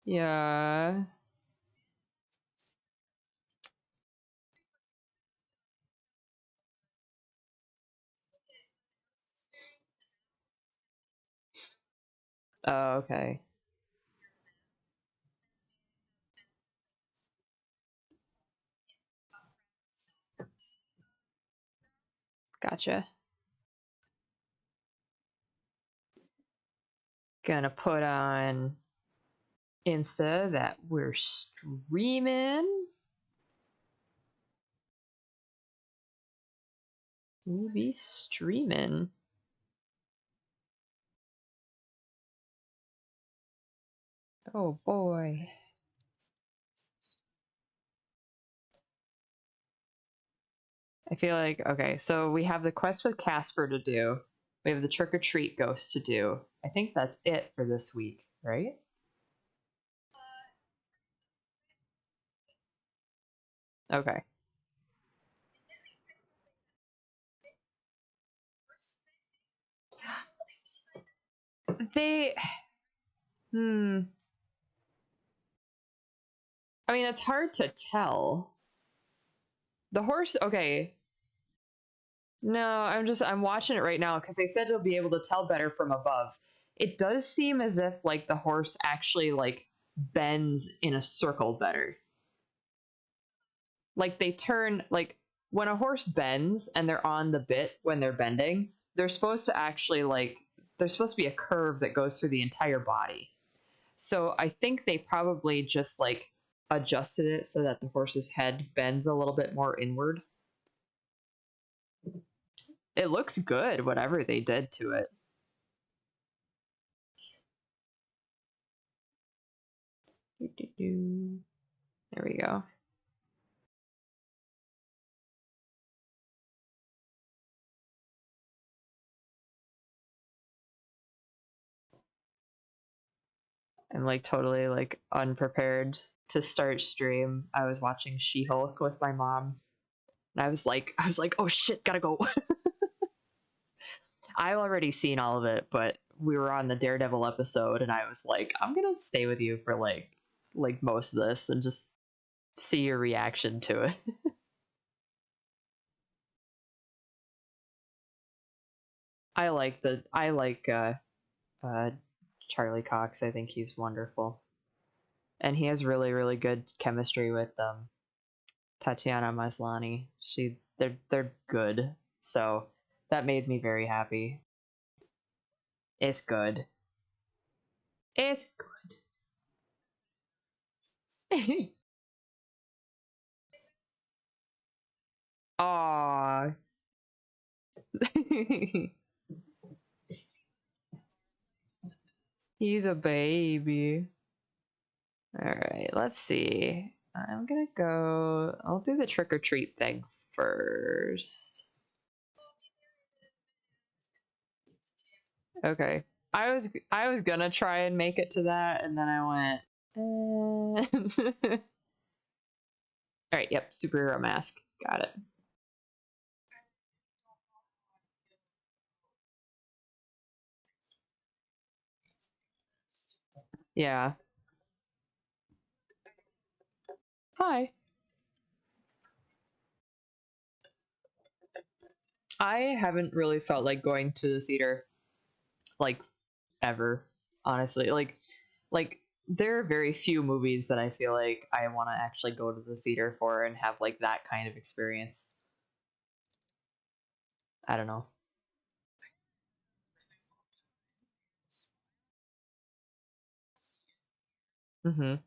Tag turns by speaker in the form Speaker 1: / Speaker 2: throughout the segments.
Speaker 1: Yeah. Oh, okay. Gotcha. Gonna put on Insta that we're streaming. We be streaming. Oh boy. I feel like, okay, so we have the quest with Casper to do. We have the trick or treat ghost to do. I think that's it for this week, right? Okay. They, hmm. I mean, it's hard to tell. The horse, okay. No, I'm watching it right now because they said you'll be able to tell better from above. It does seem as if, like, the horse actually, like, bends in a circle better. Like, they turn, like, when a horse bends and they're on the bit when they're bending, they're supposed to actually, like, there's supposed to be a curve that goes through the entire body. So I think they probably just, like, adjusted it so that the horse's head bends a little bit more inward. It looks good, whatever they did to it. There we go. I'm like totally like unprepared to start stream. I was watching She-Hulk with my mom, and I was like, oh shit, gotta go. I've already seen all of it, but we were on the Daredevil episode, and I was like, I'm gonna stay with you for like most of this and just see your reaction to it. I like uh Charlie Cox. I think he's wonderful, and he has really good chemistry with Tatiana Maslany. They're good. So that made me very happy. It's good. It's good. Aw. He's a baby. Alright, let's see. I'm gonna go. I'll do the trick or treat thing first. Okay. I was gonna try and make it to that, and then I went. Alright, yep, superhero mask. Got it. Yeah. Hi. I haven't really felt like going to the theater like ever, honestly. Like there are very few movies that I feel like I want to actually go to the theater for and have like that kind of experience. I don't know. Mhm.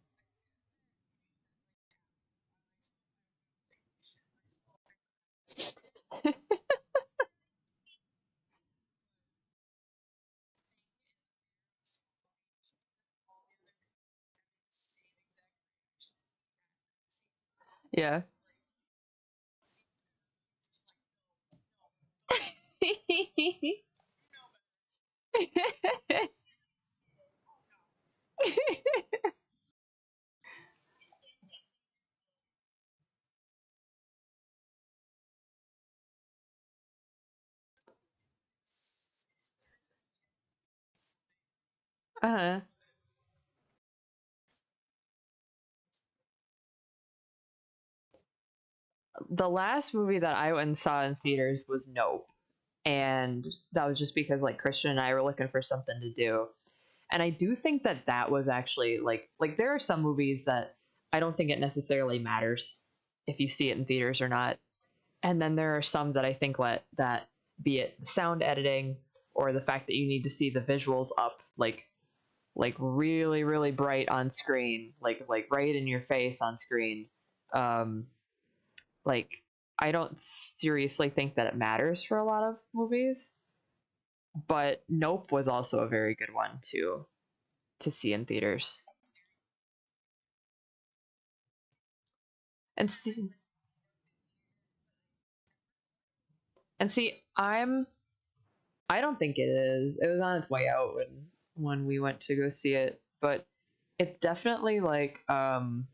Speaker 1: Yeah. Uh-huh. the last movie that I went and saw in theaters was Nope. And that was just because like Christian and I were looking for something to do. And I do think that that was actually like there are some movies that I don't think it necessarily matters if you see it in theaters or not. And then there are some that I think that be it the sound editing or the fact that you need to see the visuals up like really really bright on screen, like right in your face on screen. Um like I don't seriously think that it matters for a lot of movies, but Nope was also a very good one to see in theaters. And see, I don't think it is. It was on its way out when we went to go see it, but it's definitely like I'm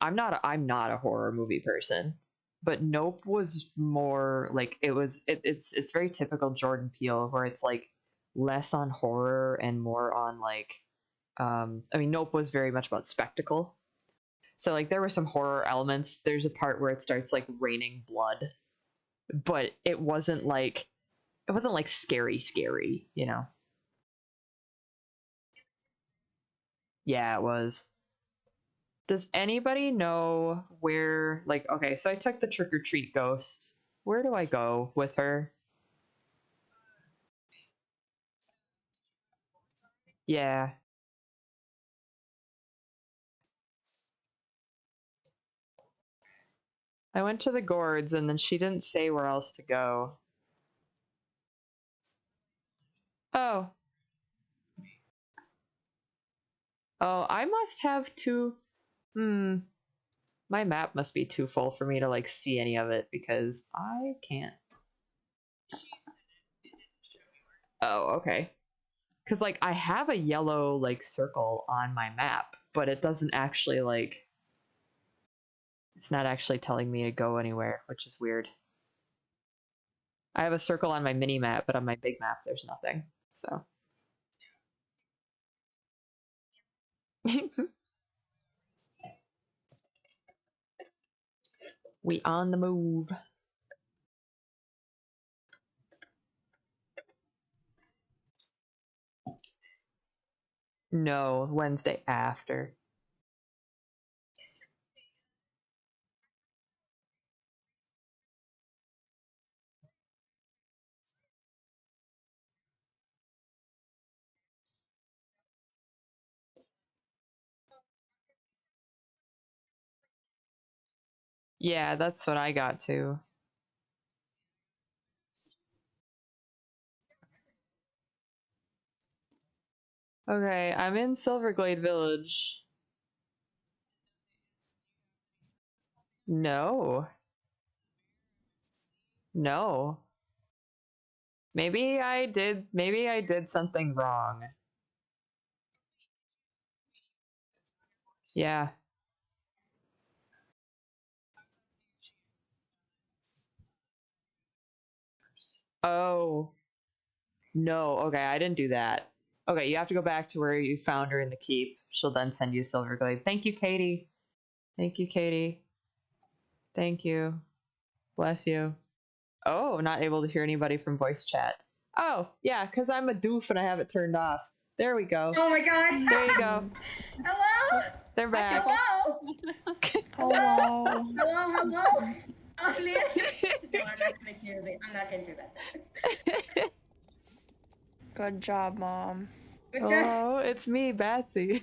Speaker 1: not a horror movie person, but Nope was more like it's very typical Jordan Peele where it's like less on horror and more on like I mean Nope was very much about spectacle. So like there were some horror elements. There's a part where it starts like raining blood, but it wasn't like scary, you know. Yeah, it was. Does anybody know where, like, okay, so I took the trick or treat ghost. Where do I go with her? Yeah. I went to the gourds and then she didn't say where else to go. Oh. Oh, I must have too. Hmm. My map must be too full for me to, like, see any of it because I can't. Oh, okay. Because, like, I have a yellow, like, circle on my map, but it doesn't actually, like, it's not actually telling me to go anywhere, which is weird. I have a circle on my mini map, but on my big map, there's nothing. So. We on the move. No, Wednesday after. Yeah, that's what I got to. Okay, I'm in Silverglade Village. No. No. Maybe I did something wrong. Yeah. Oh. No, okay, I didn't do that. Okay, you have to go back to where you found her in the keep. She'll then send you Silverglade. Thank you, Katie. Thank you, Katie. Thank you. Bless you. Oh, not able to hear anybody from voice chat. Oh, yeah, because I'm a doof and I have it turned off. There we go.
Speaker 2: Oh my god.
Speaker 1: There you go.
Speaker 2: Hello?
Speaker 1: They're back.
Speaker 2: Hello?
Speaker 3: Hello.
Speaker 2: Hello, hello. Oh, Lily. No, I'm not gonna do that. I'm not gonna do that.
Speaker 3: Good job, Mom.
Speaker 2: Good job.
Speaker 1: Hello, it's me, Batsy.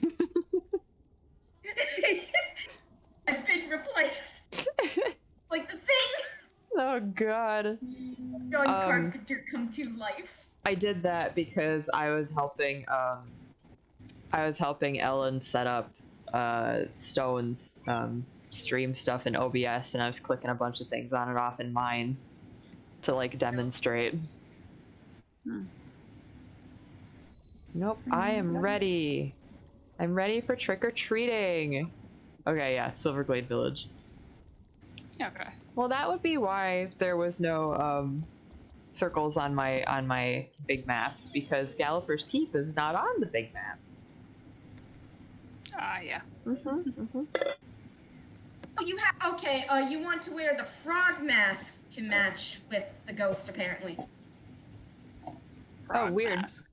Speaker 2: I've been replaced. Like the thing.
Speaker 1: Oh god.
Speaker 2: John Carpenter come to life.
Speaker 1: I did that because I was helping Ellen set up Stone's stream stuff in OBS, and I was clicking a bunch of things on and off in mine to like demonstrate. Nope, I am ready. I'm ready for trick-or-treating. Okay, yeah, Silverglade Village.
Speaker 4: Okay.
Speaker 1: Well, that would be why there was no circles on my big map, because Galloper's Keep is not on the big map.
Speaker 4: Yeah.
Speaker 2: Oh, you have okay. You want to wear the frog mask to match with the ghost, apparently.
Speaker 4: Frog
Speaker 1: weird.
Speaker 4: mask.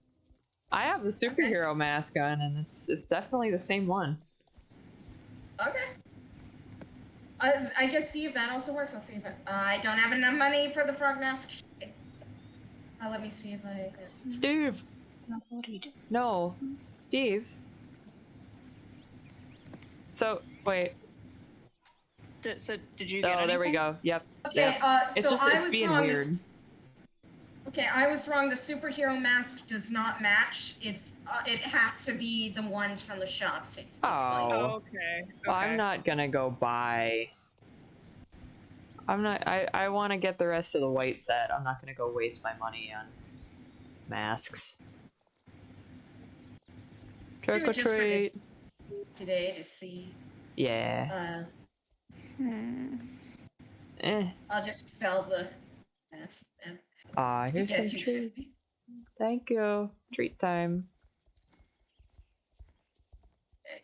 Speaker 1: I have the superhero mask on, and it's definitely the same one.
Speaker 2: Okay. I guess see if that also works. I'll see if I don't have enough money for the frog mask. Let me see if I.
Speaker 1: Steve.
Speaker 4: No, what are you doing?
Speaker 1: No, Steve. So wait.
Speaker 4: So did you get
Speaker 1: Oh, there we
Speaker 4: anything?
Speaker 1: go. Yep.
Speaker 2: Okay.
Speaker 1: Yep. It's
Speaker 2: so
Speaker 1: just
Speaker 2: I
Speaker 1: it's
Speaker 2: was
Speaker 1: being
Speaker 2: wrong.
Speaker 1: weird.
Speaker 2: Okay, I was wrong. The superhero mask does not match. It has to be the ones from the shops. It looks like.
Speaker 1: Oh.
Speaker 4: Okay.
Speaker 1: Well, I'm not gonna go buy. I'm not. I want to get the rest of the white set. I'm not gonna go waste my money on masks. Trick or
Speaker 2: Just for the-
Speaker 1: treat.
Speaker 2: Today to see.
Speaker 1: Yeah.
Speaker 2: I'll just sell the mask then.
Speaker 1: Ah, here's some
Speaker 2: To get
Speaker 1: treat.
Speaker 2: $2.50.
Speaker 1: Thank you. Treat time.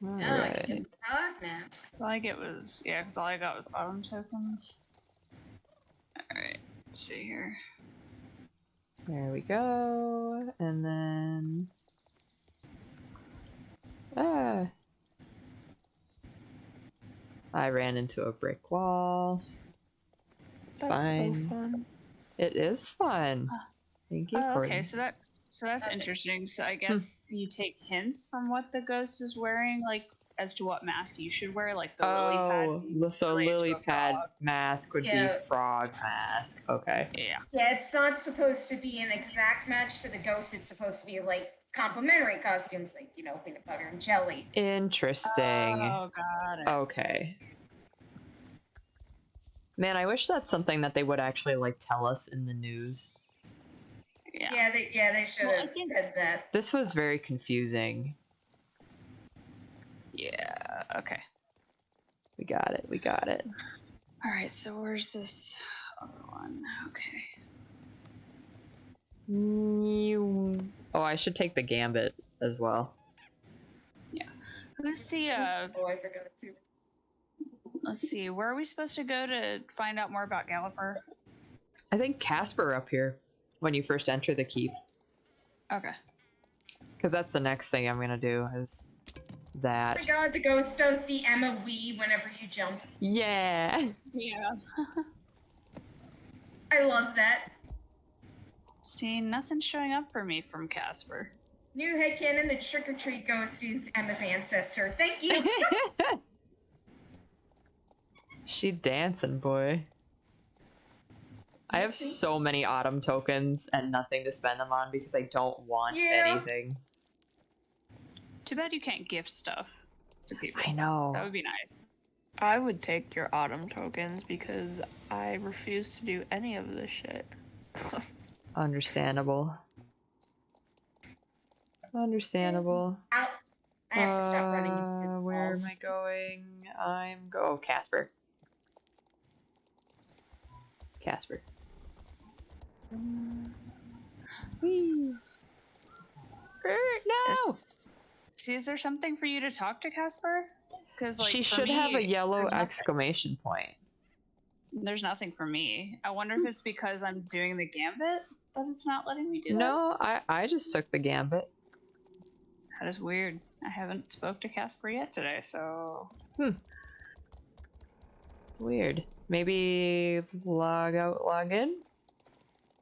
Speaker 2: Now I can
Speaker 1: Alright.
Speaker 2: get the frog mask.
Speaker 4: Like it was, yeah, because all I got was autumn tokens. Alright, let's see here.
Speaker 1: There we go. And then. Ah. I ran into a brick wall. It's
Speaker 3: That's
Speaker 1: fine.
Speaker 3: so fun.
Speaker 1: It is fun. Thank you,
Speaker 4: Oh,
Speaker 1: Courtney.
Speaker 4: okay, so that's
Speaker 2: Okay.
Speaker 4: interesting. So I guess you take hints from what the ghost is wearing, like as to what mask you should wear, like the lily pad.
Speaker 1: So
Speaker 4: related to
Speaker 1: lily
Speaker 4: a
Speaker 1: pad
Speaker 4: frog.
Speaker 1: mask would
Speaker 2: Yeah.
Speaker 1: be frog mask. Okay.
Speaker 4: Yeah.
Speaker 2: Yeah, it's not supposed to be an exact match to the ghost. It's supposed to be like complementary costumes, like peanut butter and jelly.
Speaker 1: Interesting.
Speaker 4: Oh, got it.
Speaker 1: Okay. Man, I wish that's something that they would actually like tell us in the news.
Speaker 4: Yeah.
Speaker 2: They should
Speaker 4: Well, I
Speaker 2: have
Speaker 4: think-
Speaker 2: said that.
Speaker 1: This was very confusing.
Speaker 4: Yeah. Okay.
Speaker 1: We got it. We got it.
Speaker 4: All right. So where's this other one? Okay.
Speaker 1: Oh, I should take the gambit as well.
Speaker 4: Who's the
Speaker 2: Oh, I forgot to.
Speaker 4: let's see, where are we supposed to go to find out more about Galliper?
Speaker 1: I think Casper up here when you first enter the keep,
Speaker 4: Okay.
Speaker 1: because that's the next thing I'm gonna do is
Speaker 2: Oh
Speaker 1: that.
Speaker 2: my god, the ghost does the Emma Wee whenever you jump.
Speaker 1: Yeah.
Speaker 4: Yeah.
Speaker 2: I love that.
Speaker 4: See, nothing's showing up for me from Casper.
Speaker 2: New headcanon, the trick-or-treat ghost is Emma's ancestor. Thank you!
Speaker 1: She dancing, boy. I have so many autumn tokens and nothing to spend them on because I don't want
Speaker 2: Yeah.
Speaker 1: anything.
Speaker 4: Too bad you can't gift stuff to people.
Speaker 1: I know.
Speaker 4: That would be nice.
Speaker 3: I would take your autumn tokens because I refuse to do any of this shit.
Speaker 1: Understandable. Understandable.
Speaker 2: I have to stop running into the
Speaker 1: Where am
Speaker 2: walls.
Speaker 1: I going? Oh, Casper. Casper. Whee! No!
Speaker 4: See, is there something for you to talk to Casper? Because like
Speaker 1: She
Speaker 4: for
Speaker 1: should have a
Speaker 4: me,
Speaker 1: yellow
Speaker 4: there's nothing.
Speaker 1: exclamation point.
Speaker 4: There's nothing for me. I wonder if it's because I'm doing the gambit that it's not letting me do that.
Speaker 1: No, I just took the gambit.
Speaker 4: That is weird. I haven't spoke to Casper yet today, so
Speaker 1: Weird. Maybe log out, log in?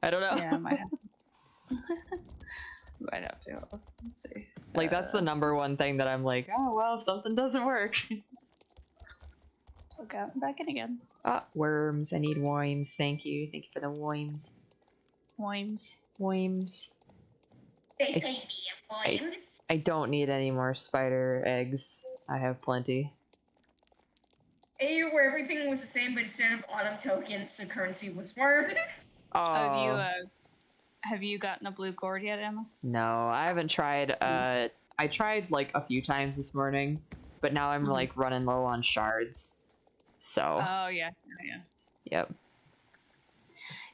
Speaker 1: I don't know.
Speaker 4: yeah, I might have. Might have to. Let's see.
Speaker 1: Like, that's the number one thing that I'm like, oh, well, if something doesn't work.
Speaker 4: Look out and back in again.
Speaker 1: Ah, worms. I need worms. Thank you. Thank you for the worms.
Speaker 4: Wimes.
Speaker 1: Worms.
Speaker 2: They pay me a points.
Speaker 1: I don't need any more spider eggs. I have plenty.
Speaker 2: A where everything was the same, but instead of autumn tokens, the currency was worms.
Speaker 1: Oh,
Speaker 4: Have you gotten a blue gourd yet, Emma?
Speaker 1: no, I haven't tried. I tried like a few times this morning, but now I'm like running low on shards. So,
Speaker 4: Oh yeah.
Speaker 1: yep.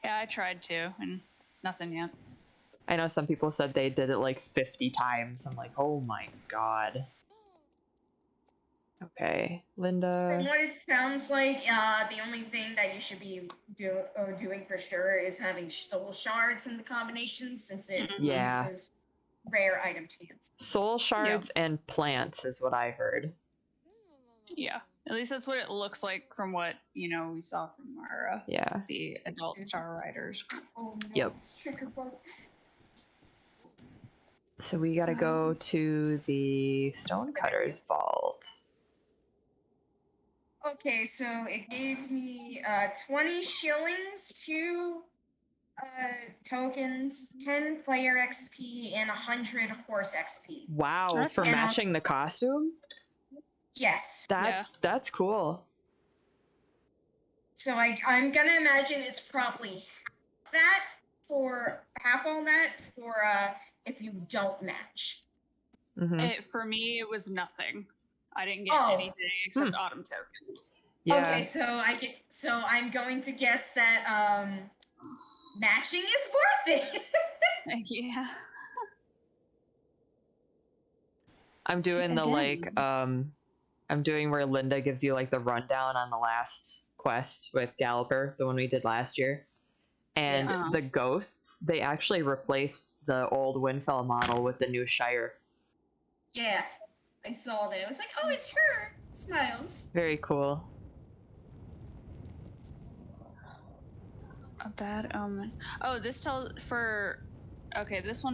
Speaker 4: Yeah, I tried to, and nothing yet.
Speaker 1: I know some people said they did it like 50 times. I'm like, oh my god. Okay,
Speaker 2: From
Speaker 1: Linda.
Speaker 2: what it sounds like, the only thing that you should be doing for sure is having soul shards in the combination, since it
Speaker 1: Yeah.
Speaker 2: uses rare item chance.
Speaker 1: Soul shards and plants is what I heard.
Speaker 4: Yeah. At least that's what it looks like from what, we saw from our
Speaker 1: Yeah.
Speaker 4: the adult Star Riders.
Speaker 2: Oh no,
Speaker 1: Yep.
Speaker 2: it's trigger bug.
Speaker 1: So we gotta go to the Stonecutter's Vault.
Speaker 2: Okay, so it gave me 20 shillings, 2 tokens, 10 player XP, and 100 horse XP.
Speaker 1: Wow,
Speaker 4: That's
Speaker 1: for
Speaker 2: and
Speaker 1: matching
Speaker 2: also-
Speaker 1: the costume?
Speaker 2: Yes.
Speaker 1: That's cool.
Speaker 2: So I'm gonna imagine it's probably half all that for if you don't match.
Speaker 1: Mm-hmm.
Speaker 4: For me, it was nothing. I didn't get
Speaker 2: Oh.
Speaker 4: anything except autumn tokens.
Speaker 1: Yeah.
Speaker 2: Okay, so I'm going to guess that matching is worth it.
Speaker 4: Yeah.
Speaker 1: I'm doing the
Speaker 4: Again.
Speaker 1: I'm doing where Linda gives you like the rundown on the last quest with Galloper, the one we did last year. And
Speaker 4: Yeah.
Speaker 1: the ghosts, they actually replaced the old Windfell model with the new Shire.
Speaker 2: Yeah, I saw that. I was like, oh, it's her. Smiles.
Speaker 1: Very cool.
Speaker 4: A bad omen. Oh, this one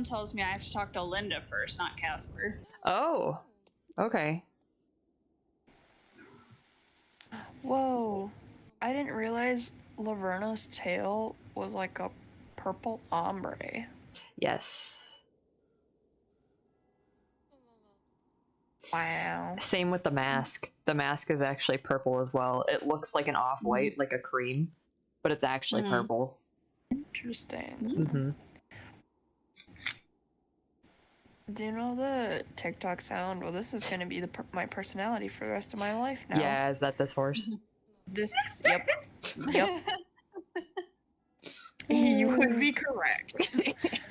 Speaker 4: tells me I have to talk to Linda first, not Casper.
Speaker 1: Oh, okay.
Speaker 3: Whoa. I didn't realize Laverna's tail was like a purple ombre.
Speaker 1: Yes.
Speaker 3: Wow.
Speaker 1: Same with the mask. The mask is actually purple as well. It looks like an off-white, like a cream, but it's actually
Speaker 4: Mhm.
Speaker 1: purple.
Speaker 3: Interesting.
Speaker 1: Mm-hmm.
Speaker 3: Do you know the TikTok sound? Well, this is going to be my personality for the rest of my life now.
Speaker 1: Yeah, is that this horse?
Speaker 3: This, yep. Yep. You would be correct.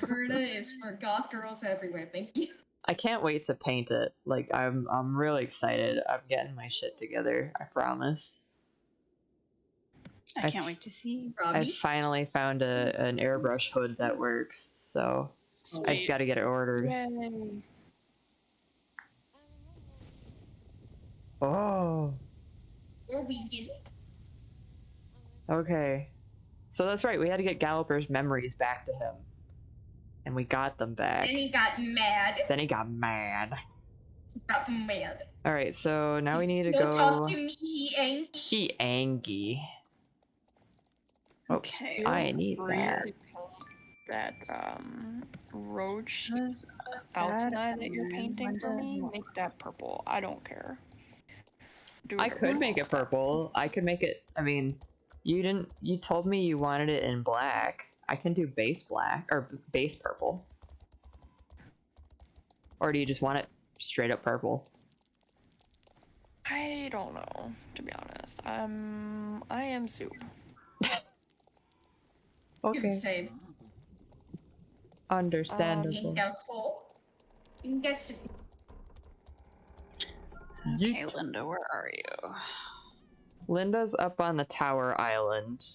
Speaker 2: Verna is for goth girls everywhere. Thank you.
Speaker 1: I can't wait to paint it. Like I'm really excited. I'm getting my shit together. I promise.
Speaker 4: I can't wait to see.
Speaker 1: I
Speaker 2: Robbie.
Speaker 1: finally found an airbrush hood that works, so I just
Speaker 4: Sweet.
Speaker 1: got to get it ordered.
Speaker 3: Yay.
Speaker 1: Oh,
Speaker 2: Or vegan.
Speaker 1: okay. So that's right. We had to get Galloper's memories back to him, and we got them back.
Speaker 2: And he got mad.
Speaker 1: Then he got mad.
Speaker 2: Got mad.
Speaker 1: All right, so now we need to
Speaker 2: Don't
Speaker 1: go.
Speaker 2: talk to me, he angry.
Speaker 1: He angy.
Speaker 4: Okay.
Speaker 1: I need
Speaker 3: Free
Speaker 1: that.
Speaker 3: to paint that roach
Speaker 4: Was
Speaker 3: outside that you're painting for me. Make that purple. I don't care. Do
Speaker 1: I
Speaker 3: whatever
Speaker 1: could
Speaker 3: you
Speaker 1: make
Speaker 3: want
Speaker 1: it purple. I could make it. I mean, you didn't. You told me you wanted it in black. I can do base black or base purple. Or do you just want it straight up purple?
Speaker 3: I don't know, to be honest. I am soup.
Speaker 1: Okay,
Speaker 2: Same.
Speaker 1: understandable.
Speaker 2: You can guess.
Speaker 4: Okay, Linda, where are you?
Speaker 1: Linda's up on the tower island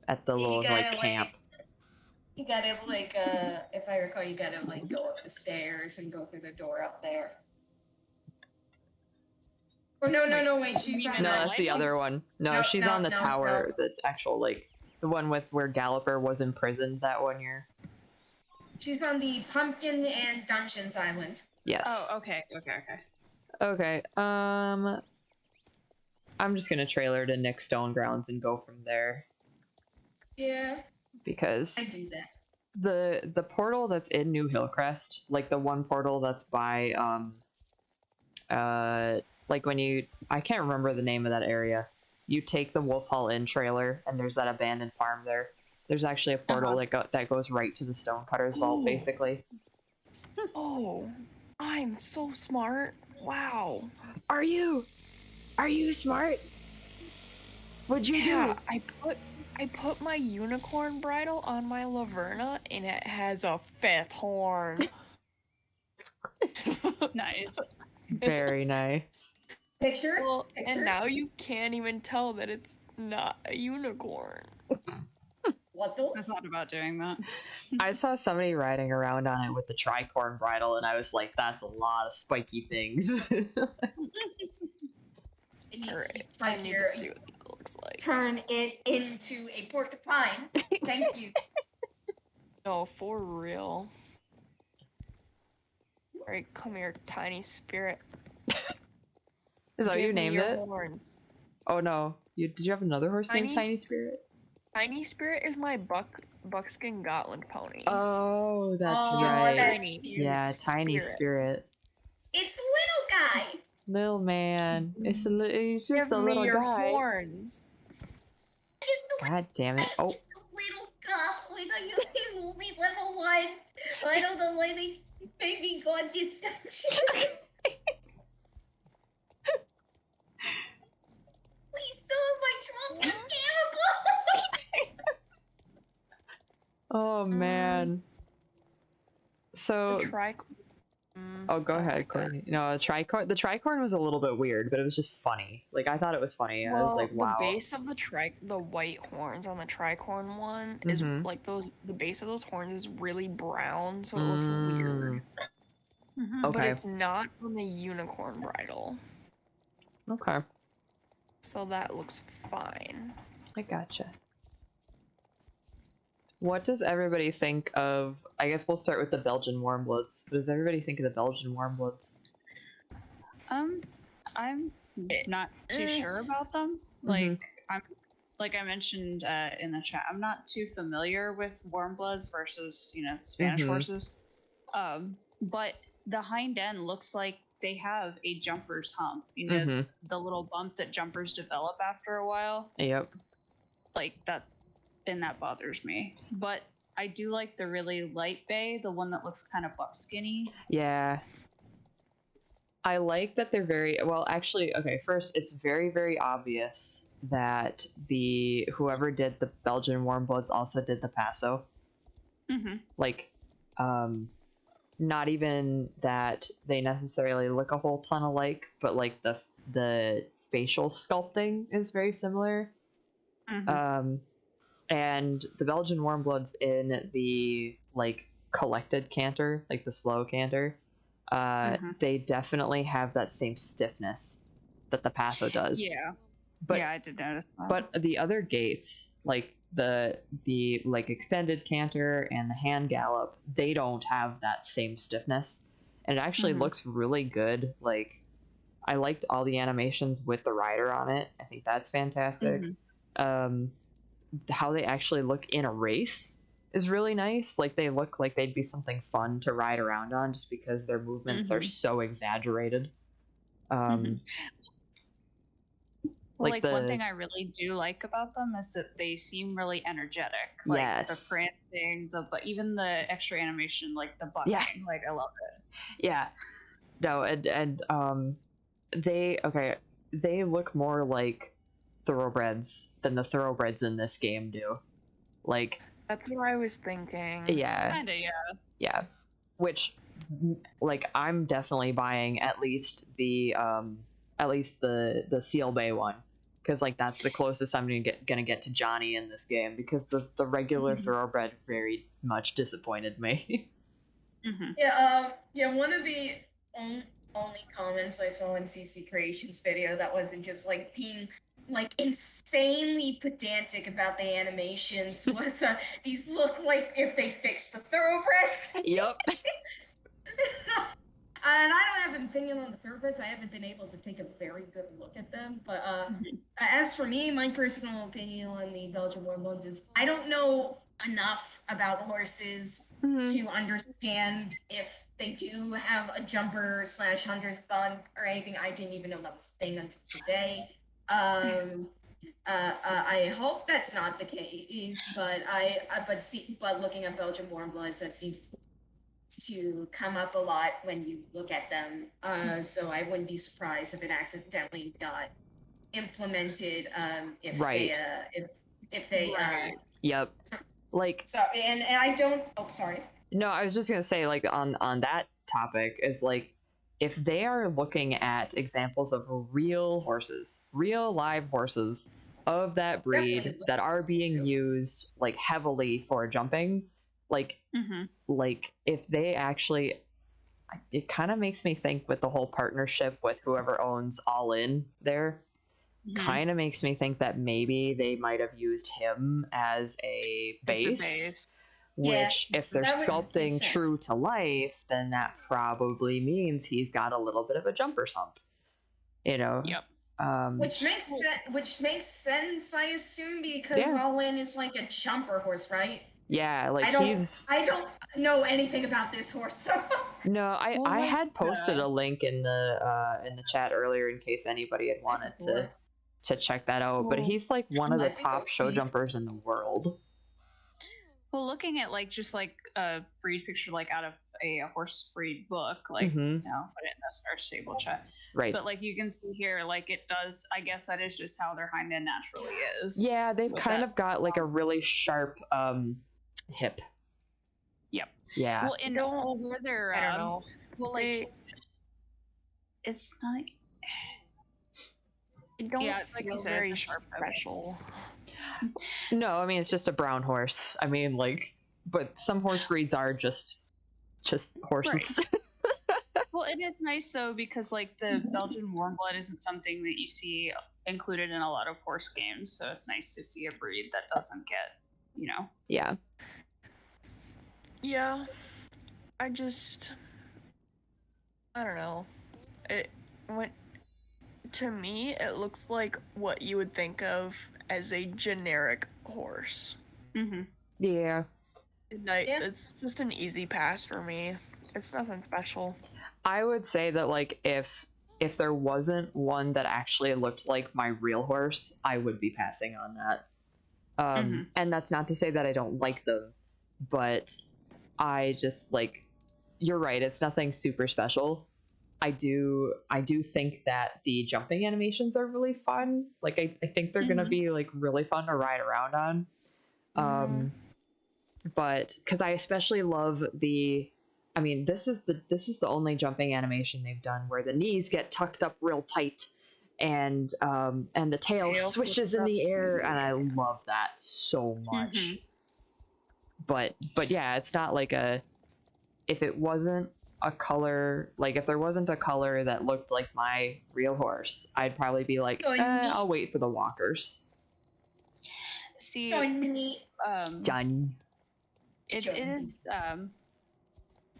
Speaker 1: at the
Speaker 2: You
Speaker 1: little
Speaker 2: gotta,
Speaker 1: like camp.
Speaker 2: You gotta if I recall, you gotta go up the stairs and go through the door up there. Or no, wait, she's on
Speaker 1: No,
Speaker 2: the
Speaker 1: that's the other one. No, she's on the
Speaker 2: no,
Speaker 1: tower. The actual the one with where Galloper was imprisoned that one year.
Speaker 2: She's on the Pumpkin and Dungeons Island.
Speaker 1: Yes.
Speaker 4: Oh, okay.
Speaker 1: Okay. I'm just gonna trailer to Nick Stonegrounds and go from there
Speaker 2: Yeah,
Speaker 1: because
Speaker 2: I do that.
Speaker 1: the portal that's in New Hillcrest, like the one portal that's by like when you I can't remember the name of that area. You take the Wolf Hall Inn trailer and there's that abandoned farm there. There's actually a portal that goes right to the Stonecutter's Vault,
Speaker 3: Ooh.
Speaker 1: basically.
Speaker 3: Oh, I'm so smart. Wow.
Speaker 1: Are you smart? What'd you
Speaker 3: Yeah, I put my unicorn bridle on my Laverna and it has a fifth horn.
Speaker 4: Nice.
Speaker 1: Very nice.
Speaker 2: Pictures?
Speaker 3: Well,
Speaker 2: Pictures?
Speaker 3: and now you can't even tell that it's not a unicorn.
Speaker 2: What
Speaker 4: I
Speaker 2: those?
Speaker 4: thought about doing that.
Speaker 1: I saw somebody riding around on it with the tricorn bridle, and I was like, "That's a lot of spiky things."
Speaker 2: It needs to be
Speaker 3: Alright, I need to see
Speaker 2: spikier.
Speaker 3: what that looks like.
Speaker 2: Turn it into a porcupine. Thank you.
Speaker 3: No, for real. Alright, come here, tiny spirit.
Speaker 1: Is that what you
Speaker 3: Give me
Speaker 1: named
Speaker 3: your
Speaker 1: it?
Speaker 3: horns.
Speaker 1: Oh no, did you have another horse named
Speaker 3: Tiny-
Speaker 1: Tiny Spirit?
Speaker 3: Tiny spirit is my buckskin Gotland pony.
Speaker 1: Oh, that's
Speaker 2: Oh,
Speaker 1: right.
Speaker 2: that's
Speaker 3: Tiny.
Speaker 2: cute.
Speaker 1: Yeah, Tiny
Speaker 3: Spirit.
Speaker 1: Spirit.
Speaker 2: It's little guy.
Speaker 1: Little man. He's just
Speaker 3: Give
Speaker 1: a
Speaker 3: me
Speaker 1: little
Speaker 3: your
Speaker 1: guy.
Speaker 3: horns.
Speaker 1: God damn it. Oh,
Speaker 2: Just a little guy. I'm only level 1. I don't know why they made me go on this dungeon. Please, some of my drums are terrible.
Speaker 1: oh man. So,
Speaker 3: The tri-
Speaker 1: oh, go ahead,
Speaker 3: okay.
Speaker 1: Courtney. No, the tricorn was a little bit weird, but it was just funny. Like, I thought it was funny. I was like, wow.
Speaker 3: The base of the white horns on the tricorn one is
Speaker 1: Mhm.
Speaker 3: like the base of those horns is really brown, so it looks weird.
Speaker 4: Mhm.
Speaker 3: But
Speaker 1: Okay.
Speaker 3: it's not on the unicorn bridle,
Speaker 1: Okay.
Speaker 3: so that looks fine.
Speaker 1: I gotcha. What does everybody think of? I guess we'll start with the Belgian Warmbloods. What does everybody think of the Belgian Warmbloods?
Speaker 4: I'm not too sure about them. Like I'm like I mentioned in the chat, I'm not too familiar with Warmbloods versus Spanish
Speaker 1: Mhm.
Speaker 4: horses. But the hind end looks like they have a jumper's hump. The little bump that jumpers develop after a while.
Speaker 1: Yep.
Speaker 4: Like that, and that bothers me. But I do like the really light bay, the one that looks kind of buckskinny.
Speaker 1: Yeah. I like that they're very well. Actually, okay. First, it's very, very obvious that whoever did the Belgian Warmbloods also did the Paso.
Speaker 4: Mm-hmm.
Speaker 1: Like, not even that they necessarily look a whole ton alike, but like the facial sculpting is very similar.
Speaker 4: Mm-hmm.
Speaker 1: And the Belgian Warmbloods in the like collected canter, like the slow canter, they definitely have that same stiffness that the Paso does.
Speaker 4: Yeah.
Speaker 1: But
Speaker 4: yeah, I did notice that.
Speaker 1: but the other gates, like the like extended canter and the hand gallop, they don't have that same stiffness, and it actually looks really good. Like, I liked all the animations with the rider on it. I think that's fantastic. How they actually look in a race is really nice. Like, they look like they'd be something fun to ride around on, just because their movements are so exaggerated.
Speaker 4: Well,
Speaker 1: like
Speaker 4: one
Speaker 1: the-
Speaker 4: thing I really do like about them is that they seem really energetic. Like the
Speaker 1: Yes.
Speaker 4: prancing, but even the extra animation, like the bucking.
Speaker 1: Yeah.
Speaker 4: Like I love it.
Speaker 1: Yeah. No, and they look more like thoroughbreds than the thoroughbreds in this game do. Like,
Speaker 3: That's what I was thinking.
Speaker 1: yeah,
Speaker 4: Kinda, yeah.
Speaker 1: yeah. Which, like, I'm definitely buying at least the Seal Bay one, because like that's the closest I'm gonna get to Johnny in this game, because the regular thoroughbred very much disappointed me.
Speaker 2: Yeah, one of the only comments I saw in CC Creations video that wasn't just like being like insanely pedantic about the animations was these look like if they fixed the thoroughbreds.
Speaker 1: Yep.
Speaker 2: And I don't have an opinion on the thoroughbreds. I haven't been able to take a very good look at them. But as for me, my personal opinion on the Belgian Warmbloods is I don't know enough about horses to understand if they do have a jumper / hunter's bump or anything. I didn't even know that was a thing until today. I hope that's not the case, but but looking at Belgian Warmbloods, that seems to come up a lot when you look at them. So I wouldn't be surprised if it accidentally got implemented. If they
Speaker 1: Yep. Like,
Speaker 2: so and I don't. Oh, sorry.
Speaker 1: no, I was just gonna say, like, on that topic is like, if they are looking at examples of real horses, real live horses of that breed
Speaker 2: Definitely.
Speaker 1: that are being used like heavily for jumping, like if they actually, it kind of makes me think with the whole partnership with whoever owns All In there, kind of makes me think that maybe they might have used him as a base.
Speaker 2: Yeah,
Speaker 1: Which, if they're
Speaker 2: that would make
Speaker 1: sculpting
Speaker 2: sense.
Speaker 1: true to life, then that probably means he's got a little bit of a jumper's hump. You know?
Speaker 4: Yep.
Speaker 2: Which makes sense, I assume, because
Speaker 1: Yeah.
Speaker 2: All In is like a jumper horse, right?
Speaker 1: Yeah, like
Speaker 2: I don't know anything about this horse, so
Speaker 1: No, I
Speaker 4: Well, like,
Speaker 1: had posted a link in the chat earlier in case anybody had wanted to check that out. But
Speaker 4: Well,
Speaker 1: he's like one of the
Speaker 2: let me go
Speaker 1: top show
Speaker 2: see.
Speaker 1: jumpers in the world.
Speaker 4: Well, looking at like just like a breed picture like out of a horse breed book, like
Speaker 1: Mhm.
Speaker 4: now put it in the Star Stable chat.
Speaker 1: Right.
Speaker 4: But like you can see here, like it does. I guess that is just how their hind end naturally is.
Speaker 1: Yeah, they've
Speaker 4: with
Speaker 1: kind
Speaker 4: that.
Speaker 1: of got like a really sharp hip.
Speaker 4: Yep.
Speaker 1: Yeah.
Speaker 4: Well, and
Speaker 3: don't-
Speaker 4: where they're
Speaker 3: I don't know.
Speaker 4: well, like it's not.
Speaker 3: It don't
Speaker 4: Yeah, like you
Speaker 3: feel
Speaker 4: said,
Speaker 3: very
Speaker 4: the sharp hip.
Speaker 3: special.
Speaker 1: No, I mean it's just a brown horse. I mean, like, but some horse breeds are just horses.
Speaker 4: Well, it is nice though because like the Belgian warm blood isn't something that you see included in a lot of horse games, so it's nice to see a breed that doesn't get, you know.
Speaker 1: Yeah.
Speaker 3: Yeah, I don't know. It went to me. It looks like what you would think of as a generic horse.
Speaker 4: Mm-hmm.
Speaker 1: Yeah.
Speaker 3: It's just an easy pass for me. It's nothing special.
Speaker 1: I would say that like if there wasn't one that actually looked like my real horse, I would be passing on that. And that's not to say that I don't like them, but I just like, you're right, it's nothing super special. I do think that the jumping animations are really fun. Like I think they're gonna be like really fun to ride around on. But because I especially love I mean, this is the only jumping animation they've done where the knees get tucked up real tight and the tail swishes in the air, and I love that so much. But yeah, it's not like if it wasn't a color, like if there wasn't a color that looked like my real horse, I'd probably be like, I'll wait for the walkers.
Speaker 4: See,
Speaker 1: Done.
Speaker 4: it is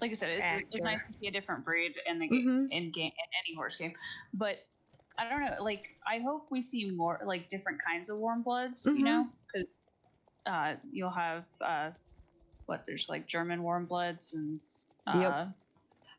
Speaker 4: like I said, it's nice to see a different breed in the
Speaker 1: Mhm.
Speaker 4: in any horse game, but I don't know. Like, I hope we see more like different kinds of warm bloods. You know, because you'll have there's like German warm bloods and
Speaker 1: Yep.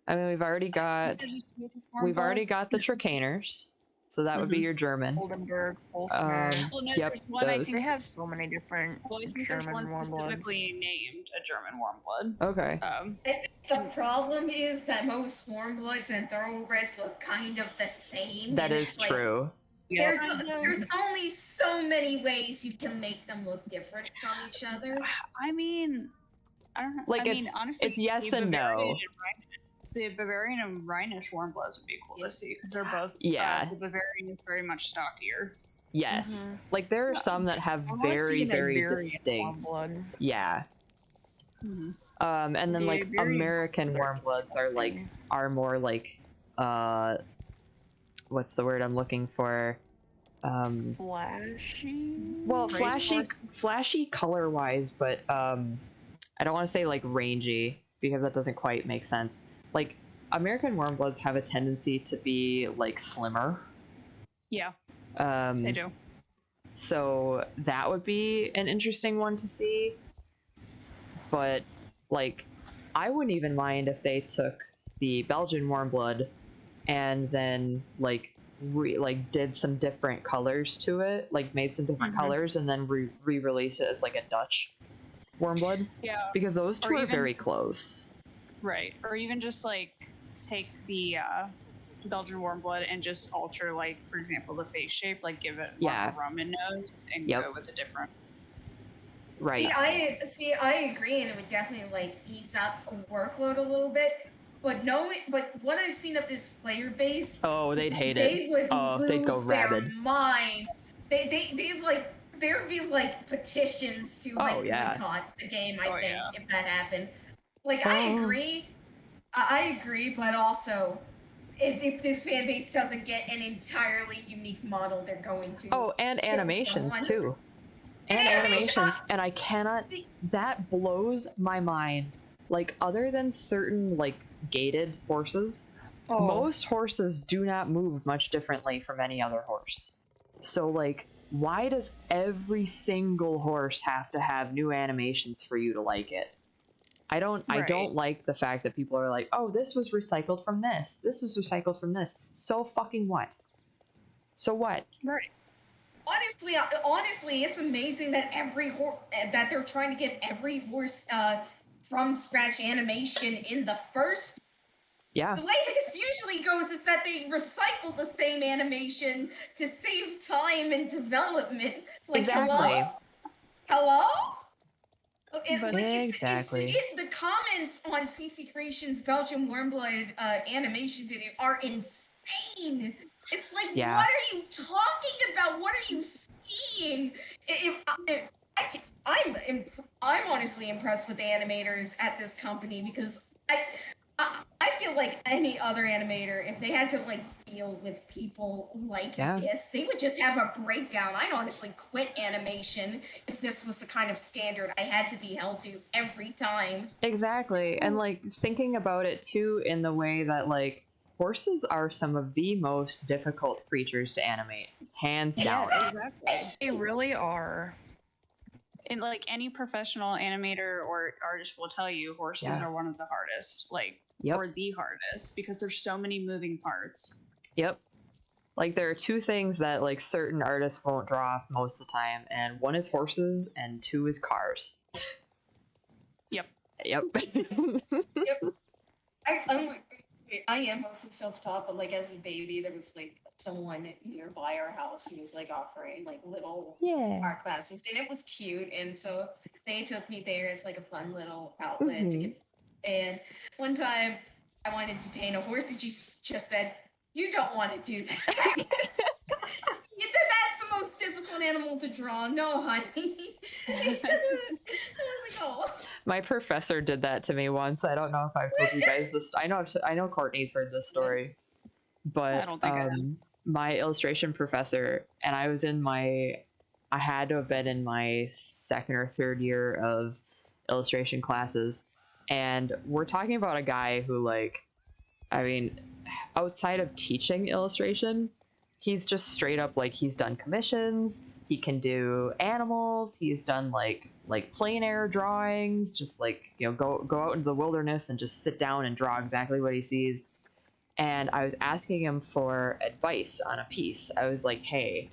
Speaker 1: I mean, we've already got
Speaker 4: there's a Swedish warm
Speaker 1: we've already
Speaker 4: blood.
Speaker 1: got the Tracaners, so that would be your German.
Speaker 3: Oldenburg, Holsteiner.
Speaker 4: Well, no,
Speaker 1: Yep,
Speaker 4: there's one I
Speaker 1: those.
Speaker 4: think
Speaker 3: They have
Speaker 4: that's-
Speaker 3: so many different
Speaker 4: Well, I think there's
Speaker 3: German
Speaker 4: one
Speaker 3: warm bloods.
Speaker 4: specifically named a German warm blood.
Speaker 1: Okay.
Speaker 2: the problem is that most warm bloods and thoroughbreds look kind of the same.
Speaker 1: That
Speaker 2: and
Speaker 1: is
Speaker 2: it's like,
Speaker 1: true.
Speaker 2: There's only so many ways you can make them look different from each other.
Speaker 4: I mean, I don't know.
Speaker 1: Like,
Speaker 4: I mean,
Speaker 1: it's-
Speaker 4: honestly,
Speaker 1: it's yes
Speaker 4: the
Speaker 1: and no.
Speaker 4: Bavarian and the Bavarian and Rhenish warm bloods would be cool to see because they're both.
Speaker 1: Yeah.
Speaker 4: The Bavarian is very much stockier.
Speaker 1: Yes. Like there are some that have
Speaker 3: I wanna see
Speaker 1: very,
Speaker 3: an
Speaker 1: very
Speaker 3: Iberian warm
Speaker 1: distinct.
Speaker 3: blood.
Speaker 1: Yeah.
Speaker 4: Mm-hmm.
Speaker 1: And then
Speaker 3: The
Speaker 1: like
Speaker 3: Iberian
Speaker 1: American
Speaker 3: ones are
Speaker 1: warm bloods are like
Speaker 3: disgusting.
Speaker 1: are more like what's the word I'm looking for?
Speaker 3: Flashy.
Speaker 1: Well,
Speaker 3: Race
Speaker 1: flashy color wise, but I don't want to say like rangy because that doesn't quite make sense. Like American warm bloods have a tendency to be like slimmer.
Speaker 4: Yeah,
Speaker 1: They
Speaker 4: they do.
Speaker 1: So that would be an interesting one to see. But like I wouldn't even mind if they took the Belgian warm blood and then like did some different colors to it, like made some different colors and then re-release it as like a Dutch warm blood,
Speaker 4: Yeah,
Speaker 1: because those two
Speaker 4: Or
Speaker 1: are
Speaker 4: even-
Speaker 1: very close.
Speaker 4: right. Or even just like take the Belgian warm blood and just alter, like for example, the face shape, like give it more
Speaker 1: Yeah.
Speaker 4: of a Roman nose and
Speaker 1: Yep.
Speaker 4: go with a different.
Speaker 1: Right.
Speaker 2: I agree, and it would definitely like ease up workload a little bit. but what I've seen of this player base,
Speaker 1: Oh, they'd hate
Speaker 2: they
Speaker 1: it.
Speaker 2: would
Speaker 1: Oh,
Speaker 2: lose
Speaker 1: they'd go
Speaker 2: their
Speaker 1: rabid.
Speaker 2: minds. They like there'd be like petitions to like
Speaker 1: Oh, yeah.
Speaker 2: boycott the game. I
Speaker 3: Oh,
Speaker 2: think
Speaker 3: yeah.
Speaker 2: if that happened, like I
Speaker 1: Oh.
Speaker 2: agree, I agree, but also. If this fan base doesn't get an entirely unique model, they're going to.
Speaker 1: Oh, and
Speaker 2: kill
Speaker 1: animations
Speaker 2: someone.
Speaker 1: too. And
Speaker 2: Animation-
Speaker 1: animations, and I cannot. That blows my mind. Like, other than certain like gated horses, most horses do not move much differently from any other horse. So, like, why does every single horse have to have new animations for you to like it? I don't
Speaker 3: Right.
Speaker 1: like the fact that people are like, oh, this was recycled from this. This was recycled from this. So fucking what? So what?
Speaker 3: Right.
Speaker 2: Honestly, it's amazing that that they're trying to give every horse from scratch animation in the first.
Speaker 1: Yeah.
Speaker 2: The way this usually goes is that they recycle the same animation to save time and development. Like,
Speaker 1: Exactly.
Speaker 2: hello?
Speaker 4: But-
Speaker 1: Exactly.
Speaker 2: The comments on CC Creations' Belgian Warmblood animation video are insane. It's like,
Speaker 1: Yeah.
Speaker 2: what are you talking about? What are you seeing? I'm honestly impressed with the animators at this company because I feel like any other animator, if they had to like deal with people like
Speaker 1: Yeah.
Speaker 2: this, they would just have a breakdown. I'd honestly quit animation if this was the kind of standard I had to be held to every time.
Speaker 1: Exactly. And like thinking about it too in the way that like horses are some of the most difficult creatures to animate, hands down.
Speaker 3: Yeah, exactly. They really are.
Speaker 4: And like any professional animator or artist will tell you, horses
Speaker 1: Yeah.
Speaker 4: are one of the hardest, like,
Speaker 1: Yep.
Speaker 4: or the hardest, because there's so many moving parts.
Speaker 1: Yep. Like there are two things that like certain artists won't draw most of the time, and one is horses and two is cars.
Speaker 4: Yep.
Speaker 1: Yep.
Speaker 2: I am mostly self-taught, but like as a baby, there was like someone nearby our house who was like offering like little
Speaker 1: Yeah.
Speaker 2: art classes, and it was cute, and so they took me there as like a fun little outlet.
Speaker 1: Mhm.
Speaker 2: And one time, I wanted to paint a horse, and she just said, "You don't want to do that." That's the most difficult animal to draw. No, honey. I was like, oh.
Speaker 1: My professor did that to me once. I don't know if I've told you guys this. I know Courtney's heard this story, but
Speaker 4: I don't think I have.
Speaker 1: my illustration professor, and I had to have been in my second or third year of illustration classes, and we're talking about a guy who, like, I mean, outside of teaching illustration, he's just straight up like he's done commissions. He can do animals. He's done like plein air drawings, just like, you know, go out into the wilderness and just sit down and draw exactly what he sees. And I was asking him for advice on a piece. I was like, hey,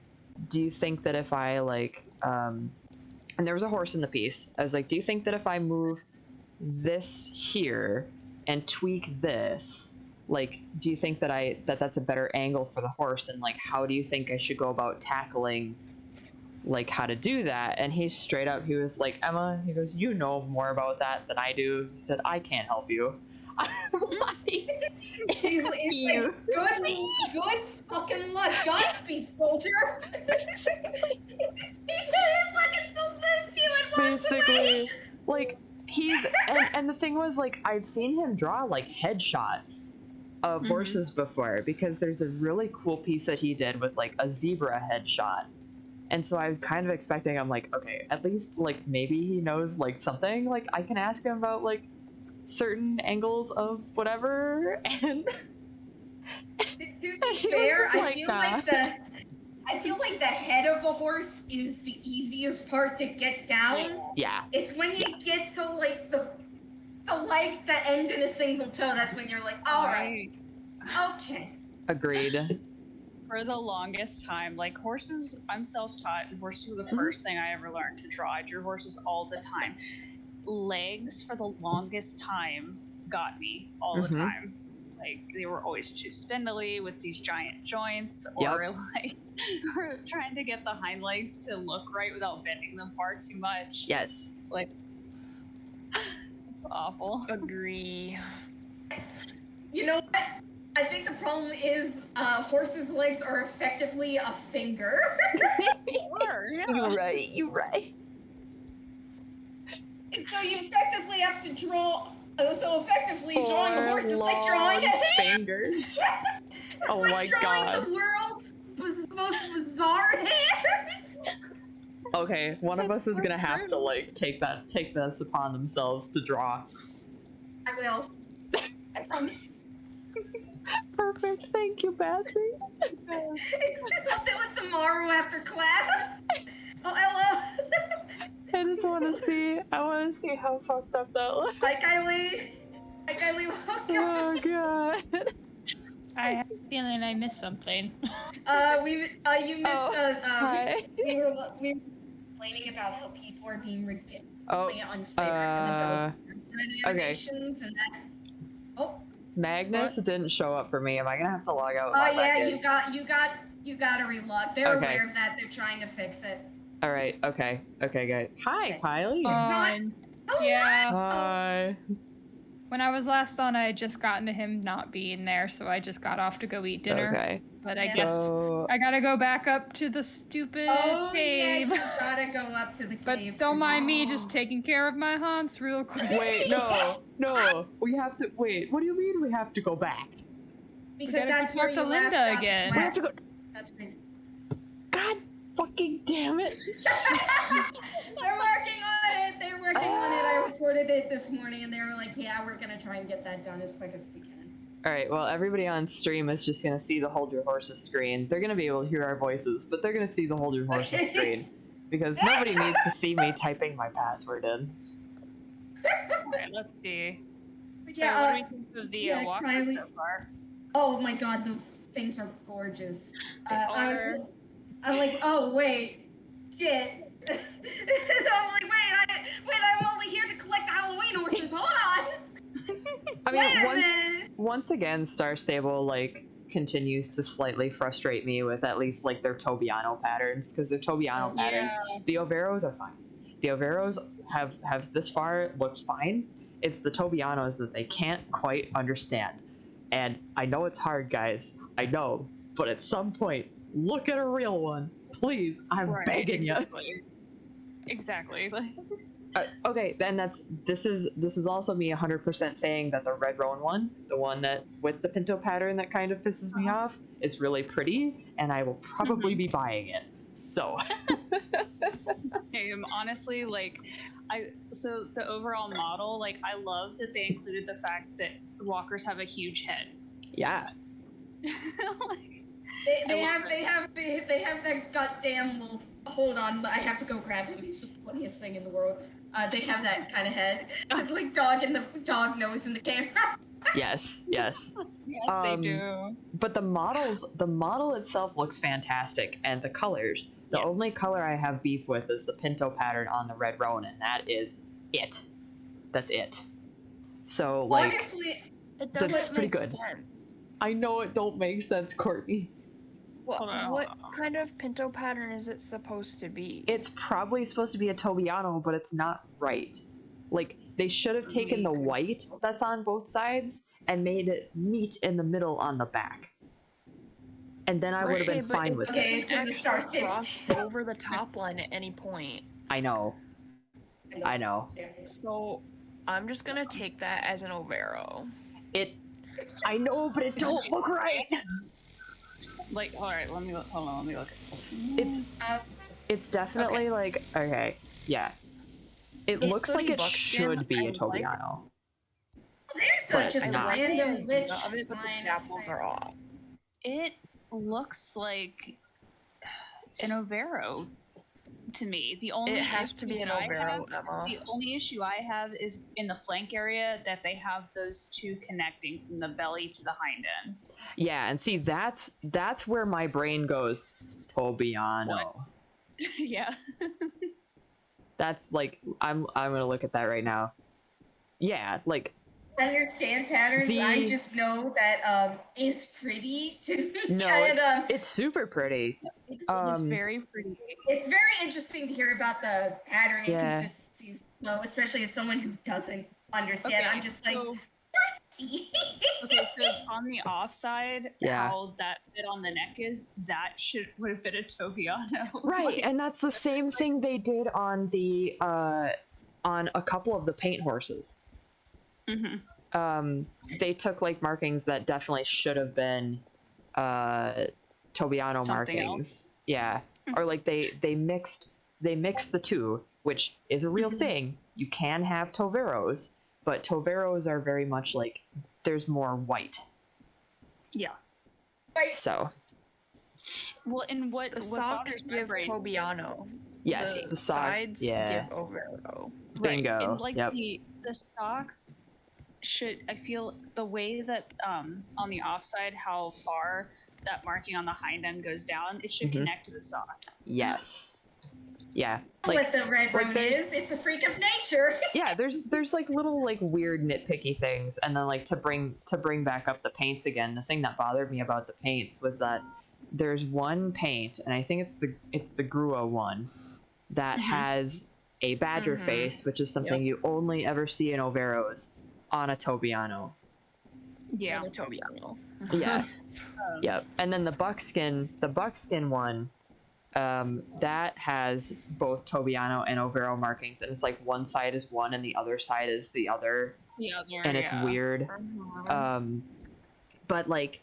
Speaker 1: do you think that if I like and there was a horse in the piece. I was like, do you think that if I move this here and tweak this, like, do you think that that's a better angle for the horse, and like how do you think I should go about tackling like how to do that? And he straight up, he was like, Emma, he goes, you know more about that than I do. He said, I can't help you. I'm like,
Speaker 2: He's
Speaker 1: excuse
Speaker 2: like, good fucking luck. Godspeed, soldier. He's gonna fucking salute you and walks away.
Speaker 1: basically like he's and the thing was, like, I'd seen him draw like headshots of horses before, because there's a really cool piece that he did with like a zebra headshot. And so I was kind of expecting, I'm like, okay, at least like maybe he knows like something, like I can ask him about like certain angles of whatever. And
Speaker 2: To
Speaker 1: He
Speaker 2: be
Speaker 1: was
Speaker 2: fair,
Speaker 1: just like
Speaker 2: I feel like the head of the horse is the easiest part to get down.
Speaker 1: yeah,
Speaker 2: It's when you get to like the legs that end in a single toe, that's when you're like, all right, okay.
Speaker 1: agreed.
Speaker 4: For the longest time, like horses, I'm self-taught, and horses were the first thing I ever learned to draw. I drew horses all the time. Legs, for the longest time, got me all the time. Like, they were always too spindly with these giant joints, or like or trying to get the hind legs to look right without bending them far too much.
Speaker 1: Yes.
Speaker 4: Like, it's awful.
Speaker 3: Agree.
Speaker 2: You know what? I think the problem is horses' legs are effectively a finger.
Speaker 3: Sure, yeah.
Speaker 1: You're right. You're right.
Speaker 2: And so you effectively have to draw. So effectively, drawing a horse is like drawing a
Speaker 1: long
Speaker 2: hand.
Speaker 1: fingers.
Speaker 2: It's
Speaker 1: Oh
Speaker 2: like
Speaker 1: my
Speaker 2: drawing
Speaker 1: God.
Speaker 2: the world's most bizarre hand.
Speaker 1: Okay, one of us is gonna have to
Speaker 3: true.
Speaker 1: like take this upon themselves to draw.
Speaker 2: I will. I promise.
Speaker 1: Perfect. Thank you, Bessie.
Speaker 2: I'll do it tomorrow after class. Oh, hello.
Speaker 1: I just want to see. I want to see how fucked up that looks.
Speaker 2: Hi, Kylie. Hi, Kylie. Welcome.
Speaker 1: Oh god.
Speaker 5: I have a feeling I missed something.
Speaker 2: You missed.
Speaker 1: Oh, hi.
Speaker 2: We were complaining about how people are being ridiculously
Speaker 1: Oh,
Speaker 2: unfair to the Belgian
Speaker 1: okay.
Speaker 2: animations and that. Oh.
Speaker 1: Magnus didn't show up for me. Am I gonna have to log out? and
Speaker 2: Oh
Speaker 1: log back
Speaker 2: yeah,
Speaker 1: in?
Speaker 2: you got to relog. They're
Speaker 1: Okay.
Speaker 2: aware of that. They're trying to fix it.
Speaker 1: All right. Okay. Okay, guys. Hi,
Speaker 2: Okay.
Speaker 1: Kylie.
Speaker 2: not- Oh,
Speaker 5: Yeah.
Speaker 1: Hi.
Speaker 5: When I was last on, I had just gotten to him not being there, so I just got off to go eat dinner.
Speaker 1: Okay.
Speaker 5: But I
Speaker 2: Yeah.
Speaker 5: guess
Speaker 1: So
Speaker 5: I gotta go back up to the stupid
Speaker 2: Oh
Speaker 5: cave.
Speaker 2: yeah, you gotta go up to the
Speaker 5: But
Speaker 2: cave.
Speaker 5: don't mind me just taking care of my haunts real quick.
Speaker 1: wait, no. We have to wait. What do you mean we have to go back?
Speaker 2: because
Speaker 5: gotta go
Speaker 2: that's where
Speaker 5: talk to
Speaker 2: you last
Speaker 5: Linda
Speaker 2: got
Speaker 5: again.
Speaker 1: We have to
Speaker 2: last.
Speaker 1: go.
Speaker 2: That's right.
Speaker 1: God fucking damn it.
Speaker 2: They're working on it. They're working on it. I reported it this morning, and they were like, "Yeah, we're gonna try and get that done as quick as we can."
Speaker 1: All right. Well, everybody on stream is just gonna see the Hold Your Horses screen. They're gonna be able to hear our voices, but they're gonna see the Hold Your Horses screen because nobody needs to see me typing my password in.
Speaker 4: Alright, let's see. So
Speaker 2: Yeah,
Speaker 4: what do we think of the
Speaker 2: yeah,
Speaker 4: walkers
Speaker 2: Kylie-
Speaker 4: so far?
Speaker 2: Oh my God, those things are gorgeous.
Speaker 4: are.
Speaker 2: I'm like, oh wait, shit. I'm like, wait, I'm only here to collect Halloween horses. Hold on.
Speaker 1: I
Speaker 2: Wait
Speaker 1: mean,
Speaker 2: a
Speaker 1: once
Speaker 2: minute.
Speaker 1: once again, Star Stable like continues to slightly frustrate me with at least like their Tobiano patterns because their Tobiano patterns. The Overos are fine. The Overos have this far looked fine. It's the Tobianos that they can't quite understand. And I know it's hard, guys. I know, but at some point, look at a real one, please. I'm
Speaker 4: Right,
Speaker 1: begging you.
Speaker 4: Exactly.
Speaker 1: Okay, then this is also me 100% saying that the red roan one, the one that with the pinto pattern that kind of pisses me off, is really pretty, and I will probably be buying it. So
Speaker 4: Same. Honestly, like so the overall model, like I love that they included the fact that walkers have a huge head.
Speaker 1: yeah,
Speaker 4: Like,
Speaker 2: They
Speaker 4: I
Speaker 2: have
Speaker 4: love
Speaker 2: that goddamn little. Hold on, I have to go grab him. He's the funniest thing in the world. They have that kind of head, like dog nose in the camera.
Speaker 1: yes.
Speaker 4: yes, they do.
Speaker 1: But the model itself looks fantastic, and the colors. The
Speaker 4: Yeah.
Speaker 1: only color I have beef with is the pinto pattern on the red roan, and that is it. That's it. So like,
Speaker 2: Honestly,
Speaker 3: It
Speaker 1: That's
Speaker 3: doesn't
Speaker 1: pretty
Speaker 3: make
Speaker 1: good.
Speaker 3: sense.
Speaker 1: I know it don't make sense, Courtney.
Speaker 4: Hold on,
Speaker 3: What
Speaker 4: hold on.
Speaker 3: kind of pinto pattern is it supposed to be?
Speaker 1: It's probably supposed to be a Tobiano, but it's not right. Like, they should have taken the white that's on both sides and made it meet in the middle on the back. And then I would have been
Speaker 3: but
Speaker 1: fine
Speaker 3: it
Speaker 1: with
Speaker 2: Okay,
Speaker 1: it.
Speaker 2: it's in the
Speaker 3: doesn't
Speaker 2: Star
Speaker 3: actually
Speaker 2: Stable.
Speaker 3: cross over the top line at any point.
Speaker 1: I know. I know.
Speaker 3: So I'm just gonna take that as an Overo.
Speaker 1: I know, but it don't look right.
Speaker 4: Like, all right, let me look. Hold on, let me look.
Speaker 1: It's definitely like, okay, yeah. It
Speaker 3: It's
Speaker 1: looks
Speaker 3: Sooty
Speaker 1: like it
Speaker 3: Buckskin.
Speaker 1: should be
Speaker 3: I
Speaker 1: a
Speaker 3: like-
Speaker 1: Tobiano.
Speaker 2: They're
Speaker 1: But
Speaker 2: such
Speaker 1: it's
Speaker 2: a
Speaker 1: not.
Speaker 2: random lich.
Speaker 3: of it, but the
Speaker 2: line.
Speaker 3: apples are off.
Speaker 4: It looks like an Overo to me. The only
Speaker 3: It has to be
Speaker 4: issue
Speaker 3: an
Speaker 4: that I have-
Speaker 3: Overo, Emma.
Speaker 4: The only issue I have is in the flank area that they have those two connecting from the belly to the hind end.
Speaker 1: Yeah, and see, that's where my brain goes, Tobiano.
Speaker 4: Yeah.
Speaker 1: That's like, I'm gonna look at that right now. Yeah, like,
Speaker 2: Understand patterns. I
Speaker 1: The-
Speaker 2: just know that is pretty to me.
Speaker 1: no,
Speaker 2: and,
Speaker 1: it's super pretty.
Speaker 4: It is
Speaker 1: Um,
Speaker 4: very pretty.
Speaker 2: it's very interesting to hear about the pattern
Speaker 1: Yeah.
Speaker 2: inconsistencies, though, especially as someone who doesn't understand.
Speaker 4: Okay,
Speaker 2: I'm just like,
Speaker 4: so-
Speaker 2: there's See?
Speaker 4: Okay, so on the offside,
Speaker 1: Yeah.
Speaker 4: how that bit on the neck is, that would have been a Tobiano.
Speaker 1: Right,
Speaker 4: Like,
Speaker 1: and that's the same thing they did on the on a couple of the paint horses.
Speaker 4: mhm.
Speaker 1: They took like markings that definitely should have been Tobiano
Speaker 4: Something
Speaker 1: markings. Yeah. Or like they mixed the two, which is a real thing. You can have Toveros, but Toveros are very much like there's more white.
Speaker 4: Yeah.
Speaker 1: So
Speaker 4: Well, and what
Speaker 3: The
Speaker 4: what
Speaker 3: socks
Speaker 4: bothers my
Speaker 3: give
Speaker 4: brain-
Speaker 3: Tobiano.
Speaker 1: yes, the socks.
Speaker 3: sides
Speaker 1: Yeah.
Speaker 3: give Overo.
Speaker 4: Right,
Speaker 1: Bingo.
Speaker 4: and like
Speaker 1: Yep.
Speaker 4: the socks should, I feel the way that on the offside how far that marking on the hind end goes down, it should
Speaker 1: Mhm.
Speaker 4: connect to the sock.
Speaker 1: Yes. Yeah.
Speaker 2: What
Speaker 1: Like
Speaker 2: the red road
Speaker 1: there's-
Speaker 2: is, it's a freak of nature.
Speaker 1: yeah, there's like little like weird nitpicky things, and then like to bring back up the paints again. The thing that bothered me about the paints was that there's one paint, and I think it's the Grua one that has a badger face, which is something you only ever see in Overos on a Tobiano.
Speaker 4: Yeah.
Speaker 3: The Tobiano.
Speaker 1: Yeah. Yep. And then the buckskin one, that has both Tobiano and Overo markings, and it's like one side is one and the other side is the other, and it's weird. But like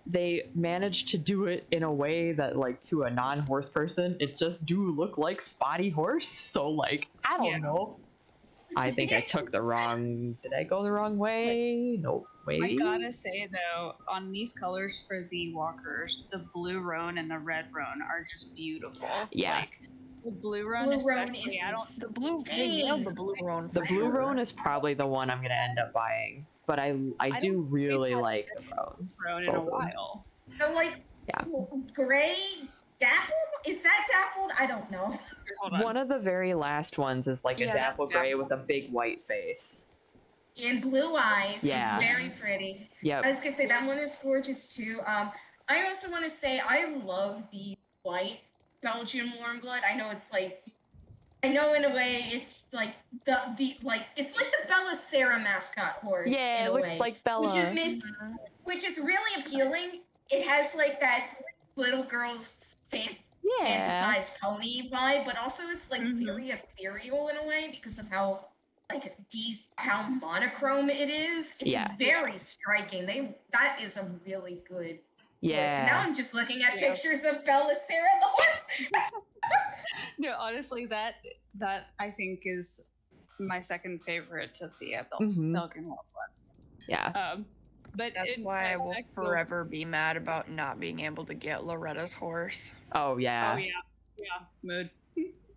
Speaker 1: they managed to do it in a way that like to a non-horse person it just do look like spotty horse, so like I don't know. I think I took did I go the wrong way? Nope. Wait.
Speaker 4: I gotta say though, on these colors for the walkers, the blue roan and the red roan are just beautiful.
Speaker 1: Yeah.
Speaker 4: Like, the blue roan
Speaker 2: Blue roan
Speaker 4: especially,
Speaker 2: is
Speaker 4: I don't.
Speaker 3: The blue, the blue roan.
Speaker 1: The blue roan is probably the one I'm gonna end up buying, but I do
Speaker 4: don't
Speaker 1: really
Speaker 4: think I've
Speaker 1: like the roans.
Speaker 4: Roan in a
Speaker 1: both of them.
Speaker 4: while.
Speaker 2: So like,
Speaker 1: Yeah.
Speaker 2: gray dappled? Is that dappled? I don't know.
Speaker 4: Hold on.
Speaker 1: One of the very last ones is like a
Speaker 3: Yeah, that's
Speaker 1: dapple gray
Speaker 3: dapple.
Speaker 1: with a big white face.
Speaker 2: And blue eyes.
Speaker 1: Yeah.
Speaker 2: It's very pretty.
Speaker 1: Yep.
Speaker 2: I was gonna say that one is gorgeous too. I also want to say I love the white Belgian warm blood. I know it's like, I know in a way it's like the like it's like the Bella Sarah mascot horse.
Speaker 1: Yeah,
Speaker 2: in
Speaker 1: it
Speaker 2: a
Speaker 1: looks
Speaker 2: way,
Speaker 1: like Bella.
Speaker 2: which is really appealing. It has like that little girl's
Speaker 1: Yeah.
Speaker 2: fantasized pony vibe, but also it's like very ethereal in a way because of how like how monochrome it is. It's
Speaker 1: Yeah.
Speaker 2: very striking. That is a really good horse. Now
Speaker 1: Yeah.
Speaker 2: I'm just looking at pictures of Bella Sarah the horse.
Speaker 4: No, honestly, that I think is my second favorite of the
Speaker 1: Mhm.
Speaker 4: Belgian Wildcats.
Speaker 1: Yeah.
Speaker 4: But
Speaker 3: That's why I will forever be mad about not being able to get Loretta's horse.
Speaker 1: Oh yeah.
Speaker 4: Oh yeah, mood.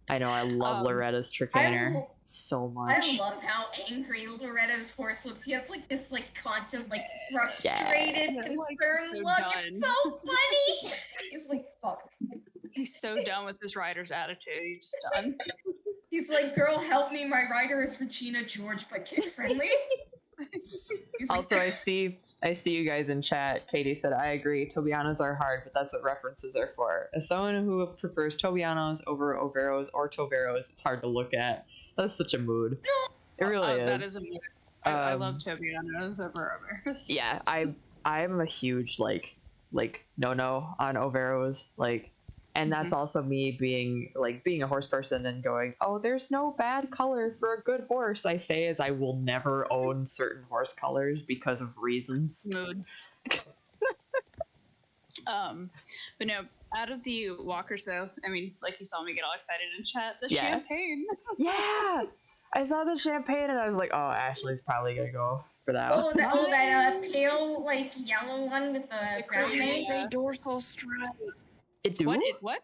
Speaker 1: I know. I love Loretta's Tricaner
Speaker 2: I
Speaker 1: so much.
Speaker 2: love how angry Loretta's horse looks. He has like this like constant like frustrated,
Speaker 4: Yeah, like,
Speaker 2: concerned
Speaker 4: so
Speaker 2: look.
Speaker 4: done.
Speaker 2: It's so funny. He's like, fuck.
Speaker 4: He's so done with his rider's attitude. He's just done.
Speaker 2: He's like, girl, help me. My rider is Regina George, but kid friendly. He's like,
Speaker 1: Also, I see you guys in chat. Katie said, I agree. Tobianos are hard, but that's what references are for. As someone who prefers Tobianos over Overos or Toveros, it's hard to look at. That's such a mood. It really is.
Speaker 4: That is a mood. I love Tobianos over Overos.
Speaker 1: Yeah, I'm a huge like no on Overos, like, and that's also me being a horse person and going, oh, there's no bad color for a good horse. I say as I will never own certain horse colors because of reasons.
Speaker 4: Mood. But no, out of the walkers though, I mean, like you saw me get all excited in chat, the
Speaker 1: Yeah.
Speaker 4: champagne.
Speaker 1: Yeah, I saw the champagne and I was like, oh, Ashley's probably gonna go for that one.
Speaker 2: that pale like yellow one with the brown
Speaker 4: cream.
Speaker 2: mane.
Speaker 3: It's a dorsal stripe.
Speaker 1: It do?
Speaker 4: What?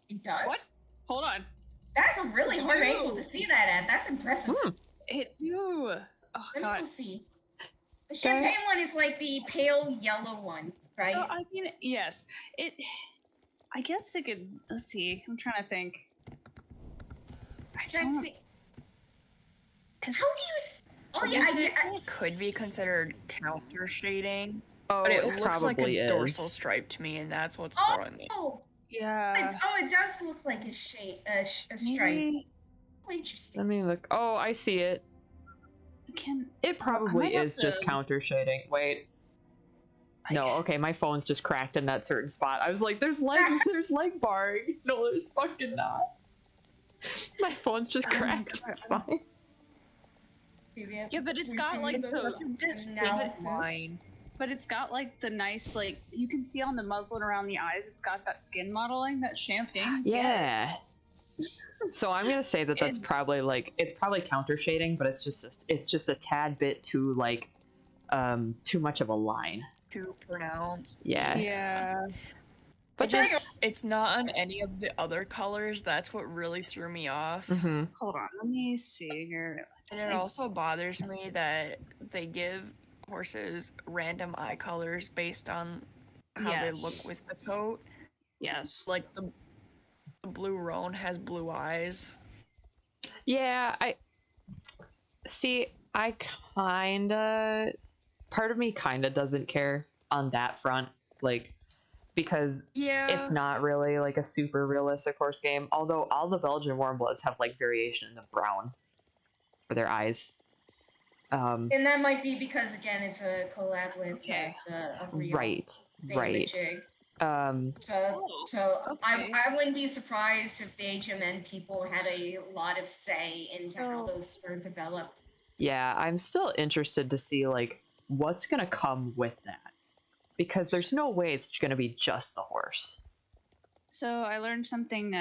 Speaker 2: It does.
Speaker 4: What? Hold on.
Speaker 2: That's a really hard
Speaker 4: Ew.
Speaker 2: angle to see that at. That's impressive.
Speaker 4: It do. Oh
Speaker 2: Let me
Speaker 4: god.
Speaker 2: go see. The champagne one is like the pale yellow one, right?
Speaker 4: So I mean, yes. I guess it could. Let's see. I'm trying to think. I
Speaker 2: Trying to
Speaker 4: don't.
Speaker 2: see.
Speaker 4: Cause
Speaker 2: How do you? Oh yeah,
Speaker 3: It could be considered counter shading,
Speaker 1: Oh,
Speaker 3: but it
Speaker 1: it
Speaker 3: looks like
Speaker 1: probably
Speaker 3: a
Speaker 1: is.
Speaker 3: dorsal stripe to me, and that's what's
Speaker 2: Oh,
Speaker 3: throwing me.
Speaker 4: yeah.
Speaker 2: it does look like a shade, a stripe.
Speaker 4: Maybe-
Speaker 2: Oh, interesting.
Speaker 1: Let me look. Oh, I see it. It
Speaker 4: I
Speaker 1: probably
Speaker 4: might have
Speaker 1: is just
Speaker 4: to-
Speaker 1: counter shading. Wait. No, okay, my phone's just cracked in that certain spot. I was like, there's leg barring. No, there's fucking not. My phone's just cracked. It's fine.
Speaker 4: Yeah, but it's got like the
Speaker 3: Distinct line.
Speaker 4: But it's got like the nice, like you can see on the muslin around the eyes. It's got that skin modeling that Champagne's
Speaker 1: Yeah. So I'm gonna say that that's
Speaker 4: And-
Speaker 1: probably like it's probably counter shading, but it's just a tad bit too like too much of a line.
Speaker 3: Too pronounced.
Speaker 1: Yeah.
Speaker 4: Yeah.
Speaker 1: But
Speaker 3: Just-
Speaker 1: that's
Speaker 3: It's not on any of the other colors. That's what really threw me off.
Speaker 1: Mhm.
Speaker 4: Hold on, let me see here.
Speaker 3: And it also bothers me that they give horses random eye colors based on how
Speaker 4: Yes.
Speaker 3: they look with the coat.
Speaker 4: Yes.
Speaker 3: Like the blue roan has blue eyes.
Speaker 1: Yeah, I kinda part of me kinda doesn't care on that front, like because
Speaker 3: Yeah.
Speaker 1: it's not really like a super realistic horse game, although all the Belgian warmbloods have like variation in the brown for their eyes.
Speaker 2: And that might be because again, it's a collab with
Speaker 4: Okay.
Speaker 2: the Unreal
Speaker 1: Right.
Speaker 2: thingamajig. So,
Speaker 4: Oh, okay.
Speaker 2: I wouldn't be surprised if the HMN people had a lot of say into how
Speaker 4: Oh.
Speaker 2: those were developed.
Speaker 1: Yeah, I'm still interested to see like what's gonna come with that. Because there's no way it's gonna be just the horse.
Speaker 4: So I learned something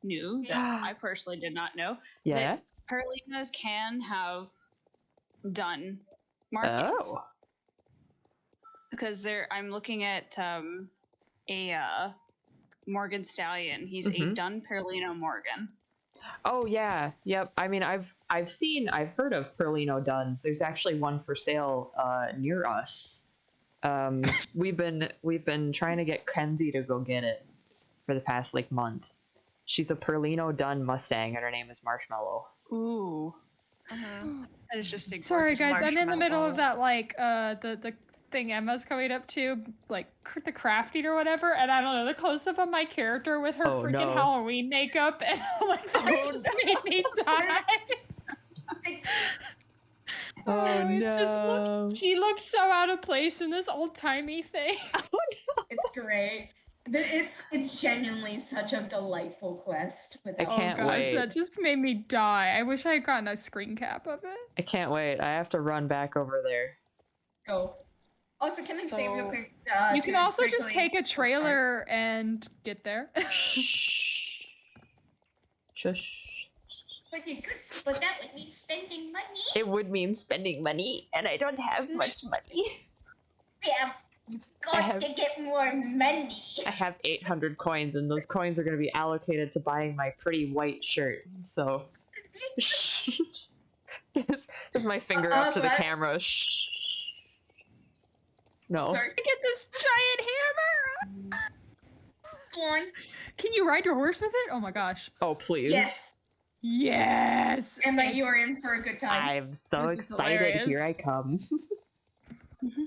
Speaker 4: new that I personally did not know.
Speaker 1: Yeah.
Speaker 4: Perlinas can have done markings
Speaker 1: Oh.
Speaker 4: because I'm looking at a Morgan Stallion. He's a
Speaker 1: Mhm.
Speaker 4: done Perlino Morgan.
Speaker 1: Oh yeah. Yep. I mean I've heard of Perlino Duns. There's actually one for sale near us. We've been trying to get Kenzie to go get it for the past like month. She's a Perlino Dun Mustang and her name is Marshmallow.
Speaker 4: Ooh,
Speaker 3: Mhm.
Speaker 4: that is just a
Speaker 5: Sorry
Speaker 4: gorgeous
Speaker 5: guys, I'm in the middle of
Speaker 3: marshmallow.
Speaker 5: that like the thing Emma's coming up to, like the crafting or whatever, and I don't know, the close up on my character with her
Speaker 1: Oh,
Speaker 5: freaking
Speaker 1: no.
Speaker 5: Halloween makeup, and I'm like, that
Speaker 1: Oh,
Speaker 5: just made me die. it just she looks so out of place in this old timey thing.
Speaker 2: It's great. It's genuinely such a delightful quest. With
Speaker 1: I
Speaker 2: that.
Speaker 1: can't
Speaker 5: oh gosh,
Speaker 1: wait.
Speaker 5: that just made me die. I wish I had gotten a screen cap of it.
Speaker 1: I can't wait. I have to run back over there.
Speaker 2: Go. Also, can I say real
Speaker 3: So,
Speaker 2: quick?
Speaker 5: You
Speaker 2: to
Speaker 5: can also just
Speaker 2: quickly-
Speaker 5: take a trailer and get there.
Speaker 1: Shh. Shush.
Speaker 2: But that would mean spending money.
Speaker 1: It would mean spending money, and I don't have much money.
Speaker 2: Yeah, you've got
Speaker 1: I have-
Speaker 2: to get more money.
Speaker 1: I have 800 coins, and those coins are going to be allocated to buying my pretty white shirt. So, shh. Is my finger up to the
Speaker 2: Sorry.
Speaker 1: camera? Shh. No.
Speaker 2: Sorry,
Speaker 5: Get this giant hammer!
Speaker 2: go on.
Speaker 5: Can you ride your horse with it? Oh my gosh.
Speaker 1: Oh, please.
Speaker 2: Yes,
Speaker 5: Yes!
Speaker 2: Emma, you are in for a good time.
Speaker 1: I'm so
Speaker 5: This is
Speaker 1: excited.
Speaker 5: hilarious.
Speaker 1: Here I come.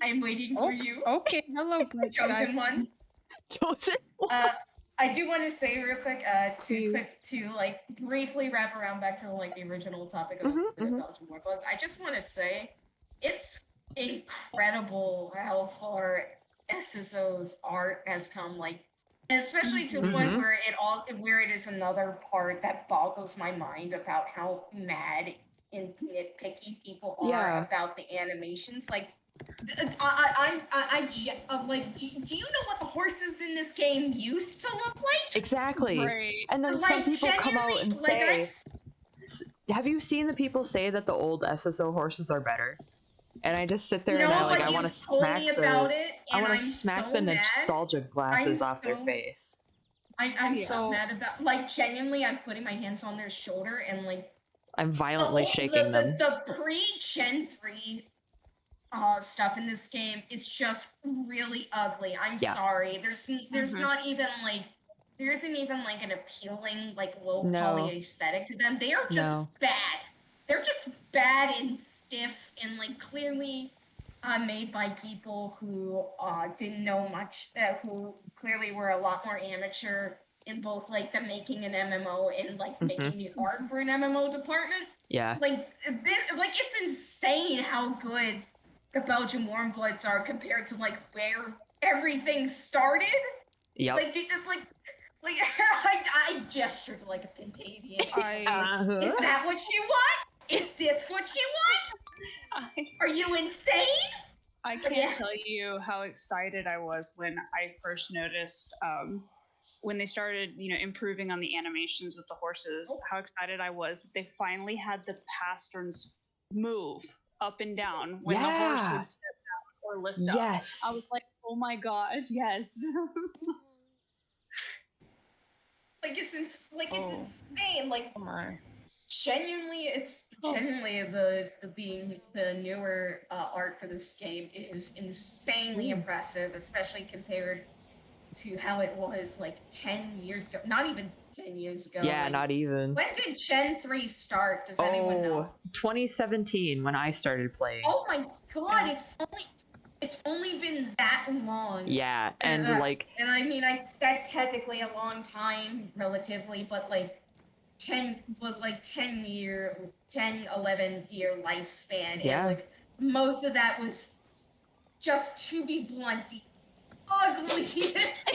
Speaker 2: I'm waiting for you,
Speaker 5: Okay, hello, Bright
Speaker 2: chosen
Speaker 5: Sky.
Speaker 2: one.
Speaker 1: Chosen one.
Speaker 2: I do want to say real quick,
Speaker 1: Please.
Speaker 2: to like briefly wrap around back to like the original topic of
Speaker 1: Mhm,
Speaker 2: the
Speaker 1: mhm.
Speaker 2: Belgian Warbloods. I just want to say it's incredible how far SSO's art has come. Like, especially to the point
Speaker 1: Mhm.
Speaker 2: where it is another part that boggles my mind about how mad and nitpicky people are
Speaker 1: Yeah.
Speaker 2: about the animations. Like, like, do you know what the horses in this game used to look like?
Speaker 1: Exactly.
Speaker 4: Right.
Speaker 1: And then some people come out and say, have you seen the people say that the old SSO horses are better? And I just sit there and I
Speaker 2: but
Speaker 1: want to
Speaker 2: you've
Speaker 1: smack
Speaker 2: told me about
Speaker 1: the
Speaker 2: it,
Speaker 1: I
Speaker 2: and
Speaker 1: want
Speaker 2: I'm
Speaker 1: to smack
Speaker 2: so
Speaker 1: the
Speaker 2: mad.
Speaker 1: nostalgia glasses
Speaker 2: I'm
Speaker 1: off their
Speaker 2: so-
Speaker 1: face.
Speaker 2: I'm
Speaker 3: Yeah.
Speaker 2: so mad about, like, genuinely, I'm putting my hands on their shoulder and like
Speaker 1: I'm violently shaking them.
Speaker 2: The pre-Gen 3 stuff in this game is just really ugly. I'm
Speaker 1: Yeah.
Speaker 2: sorry. There's
Speaker 4: Mhm.
Speaker 2: not even like there isn't even like an appealing like low
Speaker 1: No.
Speaker 2: poly aesthetic to them. They are just
Speaker 1: No.
Speaker 2: bad. They're just bad and stiff and like clearly made by people who didn't know much, who clearly were a lot more amateur in both like the making an MMO and like
Speaker 1: Mhm.
Speaker 2: making the art for an MMO department.
Speaker 1: Yeah.
Speaker 2: Like this, like it's insane how good the Belgian Warmbloods are compared to like where everything started.
Speaker 1: Yep.
Speaker 2: Like, like I gestured like a Pentavian.
Speaker 1: Uh-huh.
Speaker 2: Is that what you want? Is this what you want? Are you insane?
Speaker 4: I
Speaker 2: Yeah.
Speaker 4: can't tell you how excited I was when I first noticed when they started, improving on the animations with the horses. How excited I was that they finally had the pasterns move up and down when the horse
Speaker 1: Yeah.
Speaker 4: would step down or lift up.
Speaker 1: Yes.
Speaker 4: I was like, oh my god, yes.
Speaker 2: Like it's
Speaker 3: Oh.
Speaker 2: insane. Like
Speaker 3: Oh my.
Speaker 2: genuinely, it's genuinely the newer art for this game is insanely impressive, especially compared to how it was like 10 years ago. Not even 10 years ago.
Speaker 1: Yeah,
Speaker 2: like,
Speaker 1: not even.
Speaker 2: When did Gen 3 start? Does anyone know?
Speaker 1: 2017 when I started playing.
Speaker 2: Oh my god, it's only been that long.
Speaker 1: Yeah, and like
Speaker 2: And I mean, that's technically a long time relatively, but like 10 11 year lifspan.
Speaker 1: Yeah.
Speaker 2: And like most of that was, just to be blunt, the ugliest.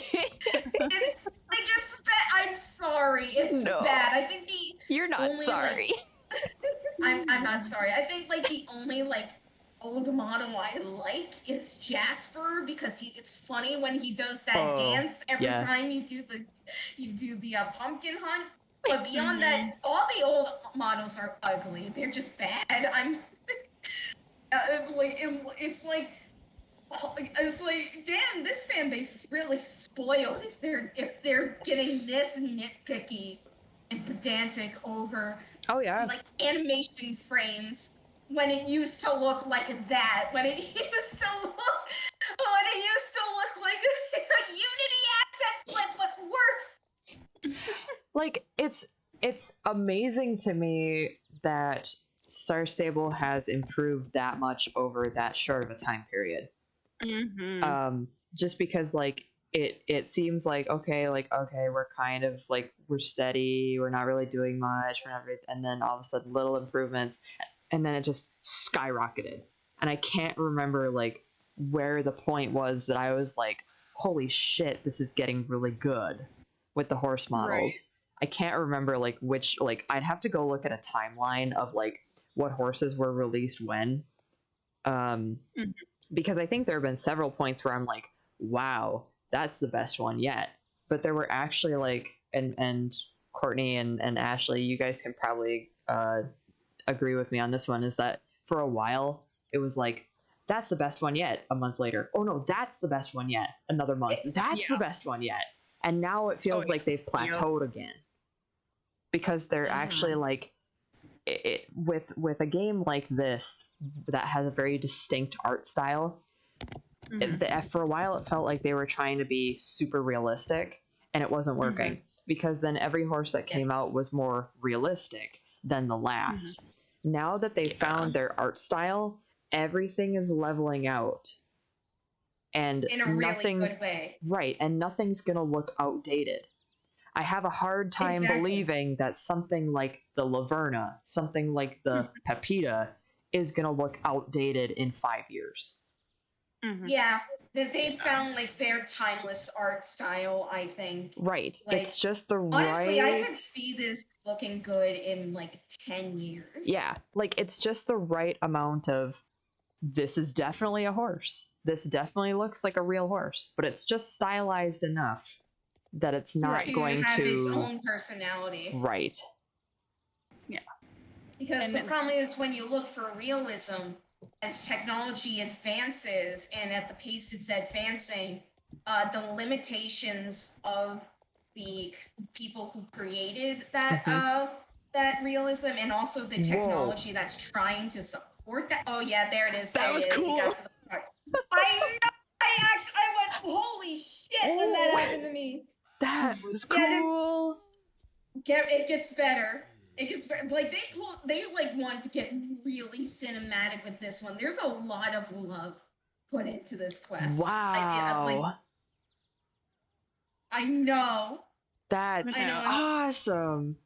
Speaker 2: I'm sorry. It's
Speaker 1: No.
Speaker 2: bad. I think
Speaker 1: you're not
Speaker 2: only, like-
Speaker 1: sorry.
Speaker 2: I'm not sorry. I think like the only like old model I like is Jasper, because it's funny when he does that
Speaker 1: Oh,
Speaker 2: dance every
Speaker 1: yes.
Speaker 2: time you do the pumpkin hunt. But beyond that, all the old models are ugly. They're just bad. It's like, damn, this fan base is really spoiled if they're getting this nitpicky and pedantic over
Speaker 1: Oh yeah.
Speaker 2: like animation frames when it used to look like that. When it used to look like a Unity asset flip, but worse.
Speaker 1: Like it's amazing to me that Star Stable has improved that much over that short of a time period. Just because like it seems like okay, we're kind of like we're steady, we're not really doing much, and then all of a sudden little improvements, and then it just skyrocketed. And I can't remember like where the point was that I was like, holy shit, this is getting really good with the horse models.
Speaker 4: Right.
Speaker 1: I can't remember like which, like I'd have to go look at a timeline of like what horses were released when. Because I think there have been several points where I'm like, wow, that's the best one yet. But there were actually like, and Courtney and Ashley, you guys can probably agree with me on this one, is that for a while it was like, that's the best one yet. A month later, oh no, that's the best one yet. Another month, that's the best one yet. And now it feels like they've plateaued again, because they're actually like, with a game like this that has a very distinct art style, for a while it felt like they were trying to be super realistic, and it wasn't working, because then every horse that came out was more realistic than the last. Now that they found their art style, everything is leveling out, and
Speaker 2: In a really good
Speaker 1: nothing's
Speaker 2: way.
Speaker 1: right, and nothing's gonna look outdated. I have a hard time
Speaker 2: Exactly.
Speaker 1: believing that something like the Laverna, something like the Pepita, is gonna look outdated in 5 years.
Speaker 2: Yeah, that they found like their timeless art style, I think.
Speaker 1: Right.
Speaker 2: Like,
Speaker 1: it's just the
Speaker 2: Honestly, I
Speaker 1: right.
Speaker 2: could see this looking good in like 10 years.
Speaker 1: Yeah, like it's just the right amount of, this is definitely a horse. This definitely looks like a real horse, but it's just stylized enough that it's not
Speaker 2: To
Speaker 1: going
Speaker 2: have
Speaker 1: to.
Speaker 2: its own personality.
Speaker 1: Right.
Speaker 2: Because the problem is, when you look for realism, as technology advances and at the pace it's advancing, the limitations of the people who created that that realism, and also the technology that's trying to support that. Oh yeah, there it is.
Speaker 1: That
Speaker 2: there
Speaker 1: was
Speaker 2: it is. You
Speaker 1: cool.
Speaker 2: got to the part. I know. I went, holy shit, when that happened to me.
Speaker 1: That was
Speaker 2: Yeah, this-
Speaker 1: cool.
Speaker 2: It gets better. It gets better. Like they like want to get really cinematic with this one. There's a lot of love put into this quest.
Speaker 1: Wow.
Speaker 2: I know.
Speaker 1: That's
Speaker 4: I know.
Speaker 1: awesome.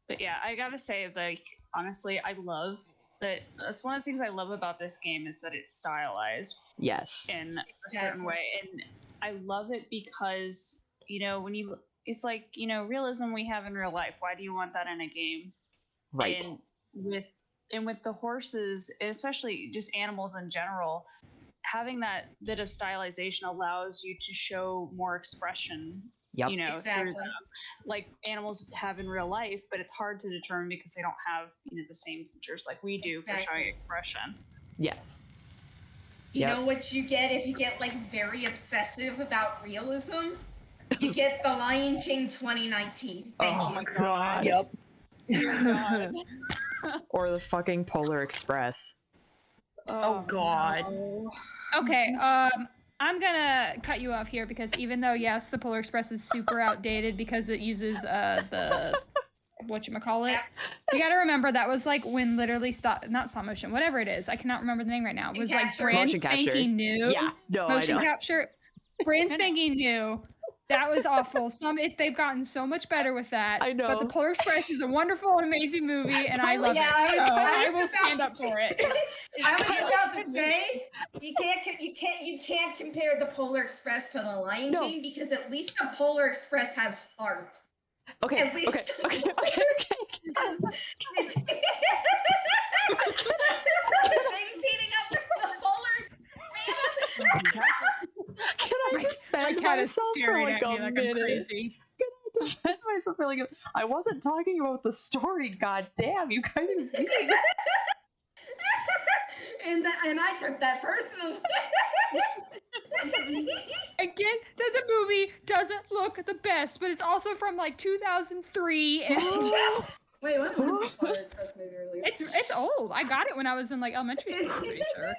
Speaker 4: But yeah, I gotta say, like, honestly, I love that. That's one of the things I love about this game is that it's stylized
Speaker 1: Yes.
Speaker 4: in a certain way, and I love it because when you, it's like realism we have in real life. Why do you want that in a game?
Speaker 1: Right.
Speaker 4: And with the horses, and especially just animals in general, having that bit of stylization allows you to show more expression.
Speaker 1: Yep.
Speaker 4: Through
Speaker 2: Exactly.
Speaker 4: them, like animals have in real life, but it's hard to determine because they don't have the same features like we do for
Speaker 2: Exactly.
Speaker 4: showing expression.
Speaker 1: Yes.
Speaker 2: You
Speaker 1: Yep.
Speaker 2: know what you get if you get like very obsessive about realism? You get The Lion King 2019. Thank
Speaker 1: Oh
Speaker 2: you.
Speaker 1: my god.
Speaker 3: Yep.
Speaker 4: God.
Speaker 1: Or the fucking Polar Express.
Speaker 3: Oh, God.
Speaker 4: no.
Speaker 5: Okay, I'm gonna cut you off here because even though yes, the Polar Express is super outdated because it uses the whatchamacallit, you gotta remember that was like when literally not stop motion, whatever it is, I cannot remember the name right now. It was like
Speaker 2: Capture.
Speaker 5: brand
Speaker 1: Motion capture.
Speaker 5: spanking new.
Speaker 1: Yeah. No,
Speaker 5: Motion
Speaker 1: I know.
Speaker 5: capture, brand spanking new. That was awful. They've gotten so much better with that.
Speaker 1: I know.
Speaker 5: But the Polar Express is a wonderful and amazing movie, and I love
Speaker 2: Yeah,
Speaker 5: it. So I will
Speaker 2: about
Speaker 5: stand
Speaker 2: to
Speaker 5: up for it.
Speaker 2: I was about to say you can't compare the Polar Express to the Lion
Speaker 1: No.
Speaker 2: King because at least the Polar Express has heart.
Speaker 1: Okay.
Speaker 2: At least
Speaker 1: Okay. Okay. Okay. Okay.
Speaker 2: Things heating up the Polar Express.
Speaker 1: Can I defend
Speaker 5: My cat is
Speaker 1: myself for
Speaker 5: staring
Speaker 1: like
Speaker 5: at me
Speaker 1: a
Speaker 5: like I'm
Speaker 1: minute?
Speaker 5: crazy.
Speaker 1: Defend myself for like I wasn't talking about the story. God damn, you guys are being
Speaker 2: And I took that personally.
Speaker 5: I get that the movie doesn't look the best, but it's also from like 2003, and
Speaker 2: Wait, what was the Polar Express movie released?
Speaker 5: it's old. I got it when I was in like elementary school. I'm pretty sure.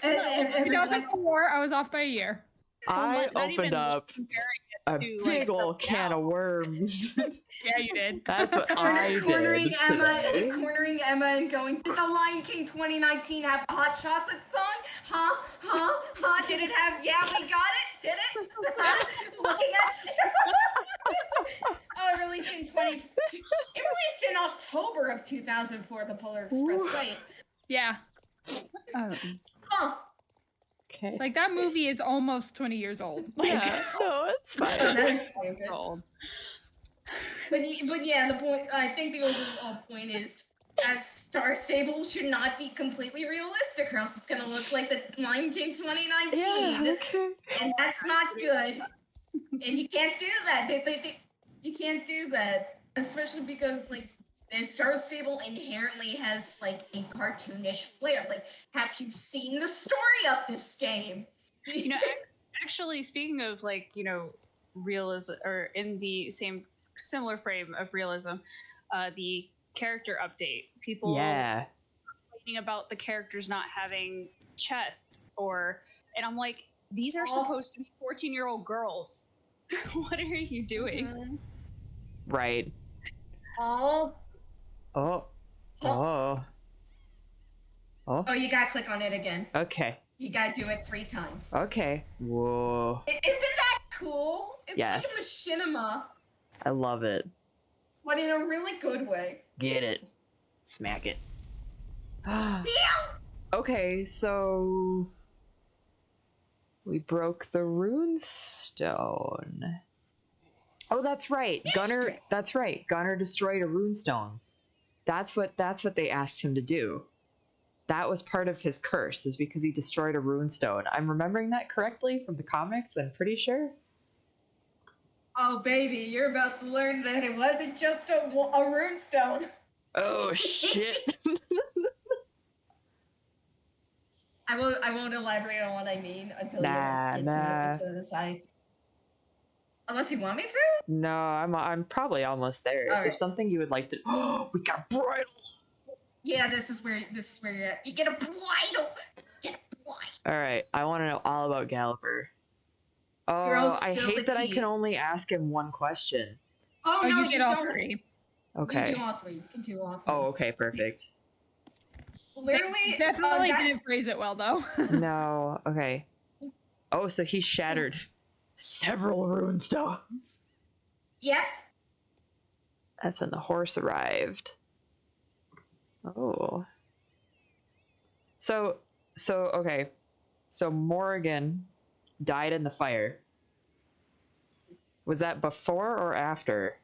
Speaker 2: And
Speaker 5: 2004. I was off by a year.
Speaker 1: I
Speaker 4: Not even
Speaker 1: opened up
Speaker 4: comparing
Speaker 1: a
Speaker 4: it to,
Speaker 1: big
Speaker 4: like,
Speaker 1: old
Speaker 4: stuff
Speaker 1: can
Speaker 4: now.
Speaker 1: of worms.
Speaker 5: Yeah, you did.
Speaker 1: That's what I
Speaker 2: cornering
Speaker 1: did
Speaker 2: Emma,
Speaker 1: today.
Speaker 2: cornering Emma, and going. Did the Lion King 2019 have a hot chocolate song? Huh? Huh? Huh? Did it have? Yeah, we got it. Did it? Looking at you. Oh, it released in 20. It released in October of 2004. The Polar Express. Right?
Speaker 5: Yeah,
Speaker 4: Oh.
Speaker 2: Huh?
Speaker 1: Okay.
Speaker 5: like that movie is almost 20 years old. Like,
Speaker 1: Yeah, no, it's
Speaker 2: Oh,
Speaker 1: fine.
Speaker 2: that explains it.
Speaker 4: Old.
Speaker 2: But yeah, the point. I think the overall point is, as Star Stable should not be completely realistic, or else it's gonna look like the Lion King 2019,
Speaker 1: Yeah, okay.
Speaker 2: and that's not good. And you can't do that. You can't do that, especially because like the Star Stable inherently has like a cartoonish flair. Like, have you seen the story of this game?
Speaker 4: Actually, speaking of like realism, or in the similar frame of realism, the character update, people
Speaker 1: Yeah.
Speaker 4: complaining about the characters not having chests, and I'm like, these are
Speaker 2: Oh.
Speaker 4: supposed to be 14-year-old girls. What are you doing?
Speaker 1: Right.
Speaker 2: Oh,
Speaker 1: Oh. Oh. Oh.
Speaker 2: oh, you gotta click on it again.
Speaker 1: Okay.
Speaker 2: You gotta do it 3 times.
Speaker 1: Okay. Whoa.
Speaker 2: Isn't that cool? It's
Speaker 1: Yes.
Speaker 2: like a machinima,
Speaker 1: I love it.
Speaker 2: but in a really good way.
Speaker 1: Get it. Smack it.
Speaker 2: Meow!
Speaker 1: Okay, so we broke the rune stone. Oh, that's right. Gunnar, that's right. Gunnar destroyed a rune stone. That's what they asked him to do. That was part of his curse, is because he destroyed a rune stone. I'm remembering that correctly from the comics, I'm pretty sure.
Speaker 2: Oh, baby, you're about to learn that it wasn't just a runestone.
Speaker 1: Oh shit.
Speaker 2: I won't elaborate on what I mean until
Speaker 1: Nah,
Speaker 2: you get
Speaker 1: nah.
Speaker 2: to the side. Unless you want me to?
Speaker 1: No, I'm probably almost there. Is there
Speaker 2: Alright.
Speaker 1: something you would like to Oh, we got a bridle.
Speaker 2: Yeah, this is where you're at. You get a bridle. Get a bridle.
Speaker 1: Alright, I want to know all about Galloper. Oh,
Speaker 2: Girls,
Speaker 1: I
Speaker 2: spill
Speaker 1: hate
Speaker 2: the
Speaker 1: that I
Speaker 2: tea.
Speaker 1: can only ask him one question.
Speaker 2: Oh,
Speaker 5: oh,
Speaker 2: no,
Speaker 5: you get all
Speaker 2: don't.
Speaker 5: 3.
Speaker 1: Okay.
Speaker 2: You do all 3. You can do all 3.
Speaker 1: Oh, okay, perfect.
Speaker 2: Literally,
Speaker 5: Definitely
Speaker 2: that's-
Speaker 5: didn't phrase it well though.
Speaker 1: No, okay. Oh, so he shattered several rune stones.
Speaker 2: Yep.
Speaker 1: That's when the horse arrived. Oh. So okay. So Morrigan died in the fire. Was that before or after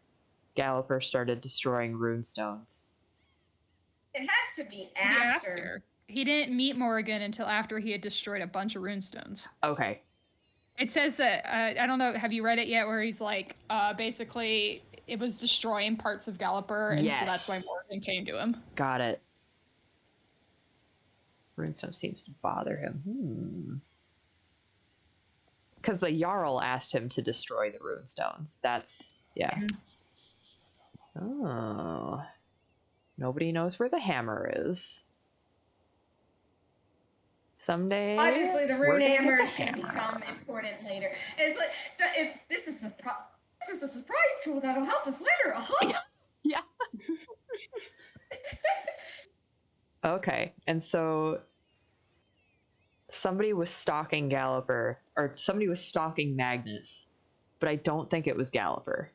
Speaker 1: Galloper started destroying runestones?
Speaker 2: It had to be after.
Speaker 5: He didn't meet Morrigan until after he had destroyed a bunch of runestones.
Speaker 1: Okay.
Speaker 5: It says that, I don't know, have you read it yet, where he's like, basically, it was destroying parts of Galloper, and so that's why Morrigan came to him.
Speaker 1: Got it. Runestone seems to bother him. Because the Jarl asked him to destroy the runestones. That's, yeah. Oh. Nobody knows where the hammer is. Someday,
Speaker 2: Obviously, the
Speaker 1: we're
Speaker 2: rune
Speaker 1: gonna get
Speaker 2: hammer
Speaker 1: the
Speaker 2: is going to
Speaker 1: hammer.
Speaker 2: become important later. It's like this is a surprise tool that'll help us later.
Speaker 1: Yeah. Okay, and so somebody was stalking Galloper, or somebody was stalking Magnus, but I don't think it was Galloper.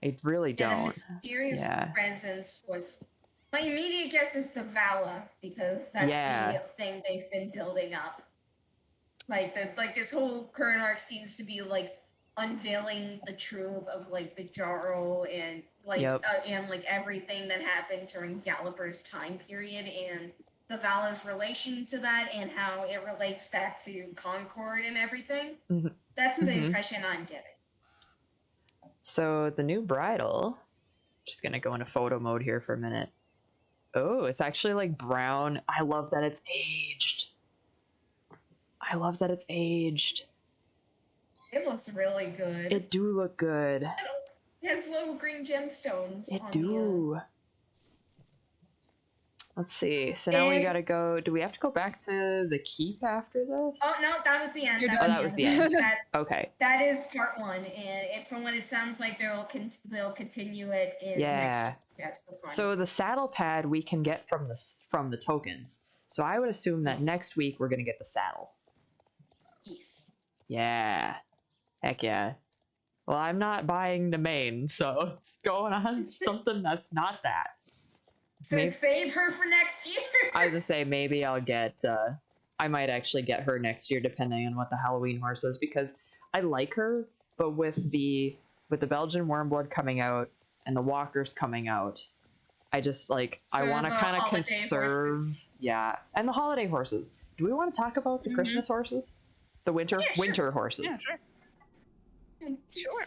Speaker 1: I really don't.
Speaker 2: The mysterious presence was. My immediate guess is the Vala, because that's the thing they've been building up. Like this whole current arc seems to be like unveiling the truth of like the Jarl and like and like everything that happened during Galloper's time period and the Vala's relation to that and how it relates back to Concord and everything.
Speaker 1: Mm-hmm.
Speaker 2: That's the impression I'm getting.
Speaker 1: So the new bridle, just gonna go into photo mode here for a minute. Oh, it's actually like brown. I love that it's aged.
Speaker 2: It looks really good.
Speaker 1: It do look good.
Speaker 2: It has little green gemstones.
Speaker 1: It do. Let's see. So now we gotta go. Do we have to go back to the keep after this?
Speaker 2: Oh no, that was the end.
Speaker 1: That was the end.
Speaker 2: Okay. That is part 1, and from what it sounds like, they'll continue it in next.
Speaker 1: So the saddle pad we can get from the tokens. So I would assume that next week we're gonna get the saddle.
Speaker 2: Yes.
Speaker 1: Yeah. Heck yeah. Well, I'm not buying the main, so it's going on something that's not that.
Speaker 2: So save her for next year.
Speaker 1: I was gonna say maybe I'll get. I might actually get her next year, depending on what the Halloween horse is, because I like her, but with the Belgian Warmblood coming out and the Walkers coming out, I just like I want to kind of conserve.
Speaker 2: Horses.
Speaker 1: Yeah, and the holiday horses. Do we want to talk about the Christmas horses? The winter horses.
Speaker 3: Yeah, sure. Sure.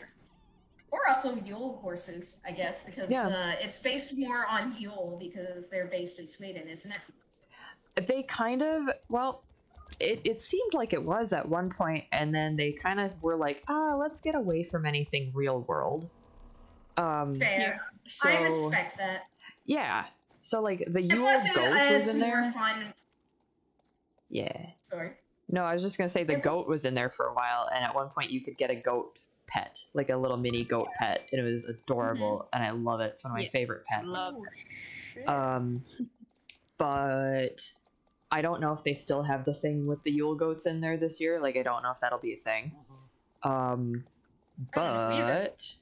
Speaker 2: Or also Yule horses, I guess, because it's based more on Yule because they're based in Sweden, isn't it?
Speaker 1: They kind of, well, it seemed like it was at one point, and then they kind of were like, let's get away from anything real world.
Speaker 2: Fair.
Speaker 1: So,
Speaker 2: I respect that.
Speaker 1: Yeah. So, like, the Yule goat was in there.
Speaker 2: Fun.
Speaker 1: Yeah.
Speaker 2: Sorry.
Speaker 1: No, I was just going to say the goat was in there for a while, and at one point you could get a goat pet, like a little mini goat pet, and it was adorable, and I love it. It's one of my favorite pets. But I don't know if they still have the thing with the Yule goats in there this year. Like, I don't know if that'll be a thing. But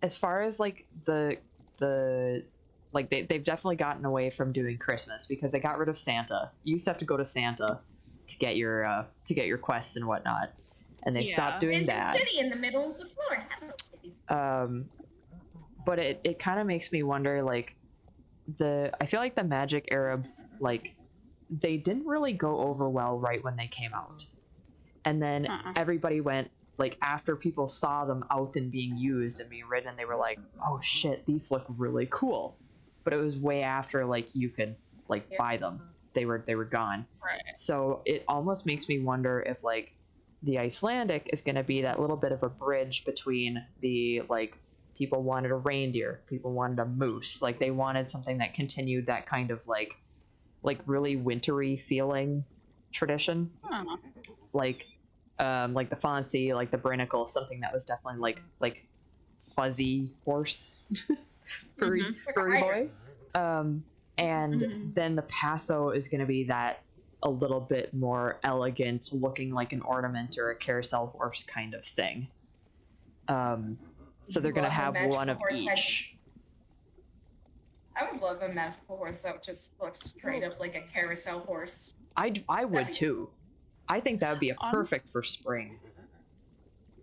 Speaker 1: as far as like the like they've definitely gotten away from doing Christmas because they got rid of Santa. You used to have to go to Santa to get your quests and whatnot, and they stopped doing that.
Speaker 2: City in the middle of the floor.
Speaker 1: But it kind of makes me wonder, like, I feel like the Magic Arabs, like, they didn't really go over well right when they came out, and then everybody went, like, after people saw them out and being used and being ridden, they were like, oh shit, these look really cool. But it was way after, like, you could, like, buy them. They were gone.
Speaker 3: Right.
Speaker 1: So it almost makes me wonder if, like, the Icelandic is going to be that little bit of a bridge between the, like, people wanted a reindeer, people wanted a moose, like, they wanted something that continued that kind of, like really wintry feeling tradition. Like the Fonzie, like the Brinicle, something that was definitely like fuzzy horse, furry boy. And then the Paso is going to be that a little bit more elegant, looking like an ornament or a carousel horse kind of thing. So they're gonna
Speaker 2: Love a
Speaker 1: have
Speaker 2: magical
Speaker 1: one of
Speaker 2: horse that-
Speaker 1: each.
Speaker 2: I would love a magical horse that just looks straight up like a carousel horse.
Speaker 1: I would too. I think that would be a
Speaker 4: On-
Speaker 1: perfect for spring.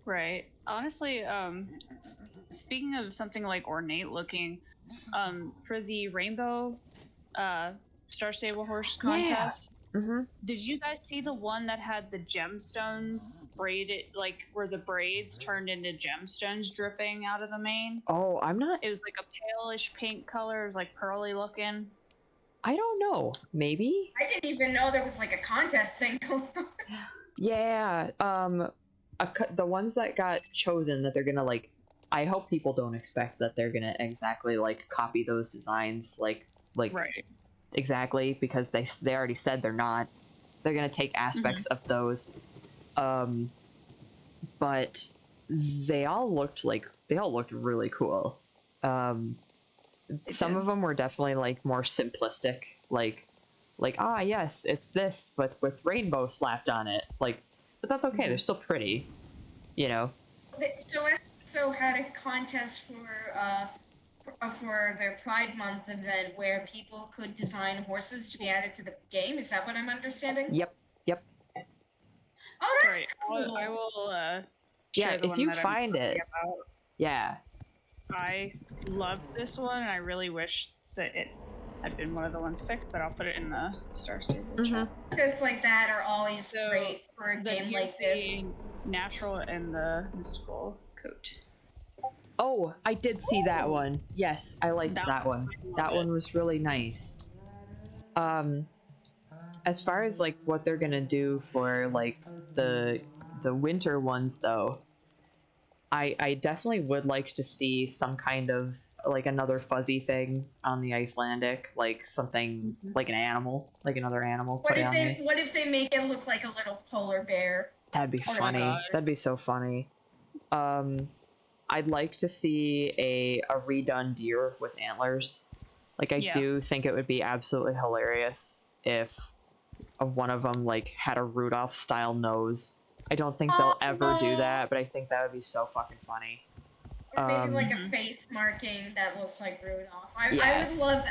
Speaker 4: Right. Honestly, speaking of something like ornate looking, for the rainbow Star Stable Horse contest,
Speaker 1: Mm-hmm.
Speaker 4: did you guys see the one that had the gemstones braided, like where the braids turned into gemstones dripping out of the mane?
Speaker 1: Oh, I'm not.
Speaker 4: It was like a palish pink color. It was like pearly looking.
Speaker 1: I don't know. Maybe.
Speaker 2: I didn't even know there was like a contest thing going on.
Speaker 1: Yeah. The ones that got chosen that they're gonna like. I hope people don't expect that they're gonna exactly like copy those designs like
Speaker 4: Right.
Speaker 1: exactly, because they already said they're not. They're gonna take aspects of those, but they all looked really cool. Some
Speaker 4: did.
Speaker 1: of them were definitely like more simplistic, like yes, it's this, but with rainbow slapped on it. Like, but that's okay. They're still pretty, you know.
Speaker 2: So I also had a contest for their Pride Month event where people could design horses to be added to the game. Is that what I'm understanding?
Speaker 1: Yep.
Speaker 2: Oh, that's
Speaker 4: Right.
Speaker 2: cool.
Speaker 4: I will.
Speaker 1: Yeah,
Speaker 4: share the
Speaker 1: if
Speaker 4: one
Speaker 1: you
Speaker 4: that I'm
Speaker 1: find
Speaker 4: talking
Speaker 1: it.
Speaker 4: about.
Speaker 1: Yeah.
Speaker 4: I loved this one, and I really wish that it had been one of the ones picked. But I'll put it in the Star Stable chat.
Speaker 2: Just like that are always
Speaker 4: So,
Speaker 2: great for a game
Speaker 4: here's
Speaker 2: like this.
Speaker 4: the natural and the mystical coat.
Speaker 1: Oh, I did see that one. Yes, I liked that one. That one was really nice. As far as like what they're gonna do for like the winter ones though, I definitely would like to see some kind of like another fuzzy thing on the Icelandic, like something like an animal, like another animal put on there.
Speaker 2: What if they make it look like a little polar bear?
Speaker 1: That'd be
Speaker 4: Oh my
Speaker 1: funny.
Speaker 4: God.
Speaker 1: That'd be so funny. I'd like to see a redone deer with antlers. Like, I
Speaker 4: Yeah.
Speaker 1: do think it would be absolutely hilarious if one of them like had a Rudolph style nose. I don't think they'll ever do that, but I think that would be so fucking funny.
Speaker 2: Or maybe like a
Speaker 4: Mhm.
Speaker 2: face marking that looks like Rudolph. I
Speaker 1: Yeah.
Speaker 2: would love.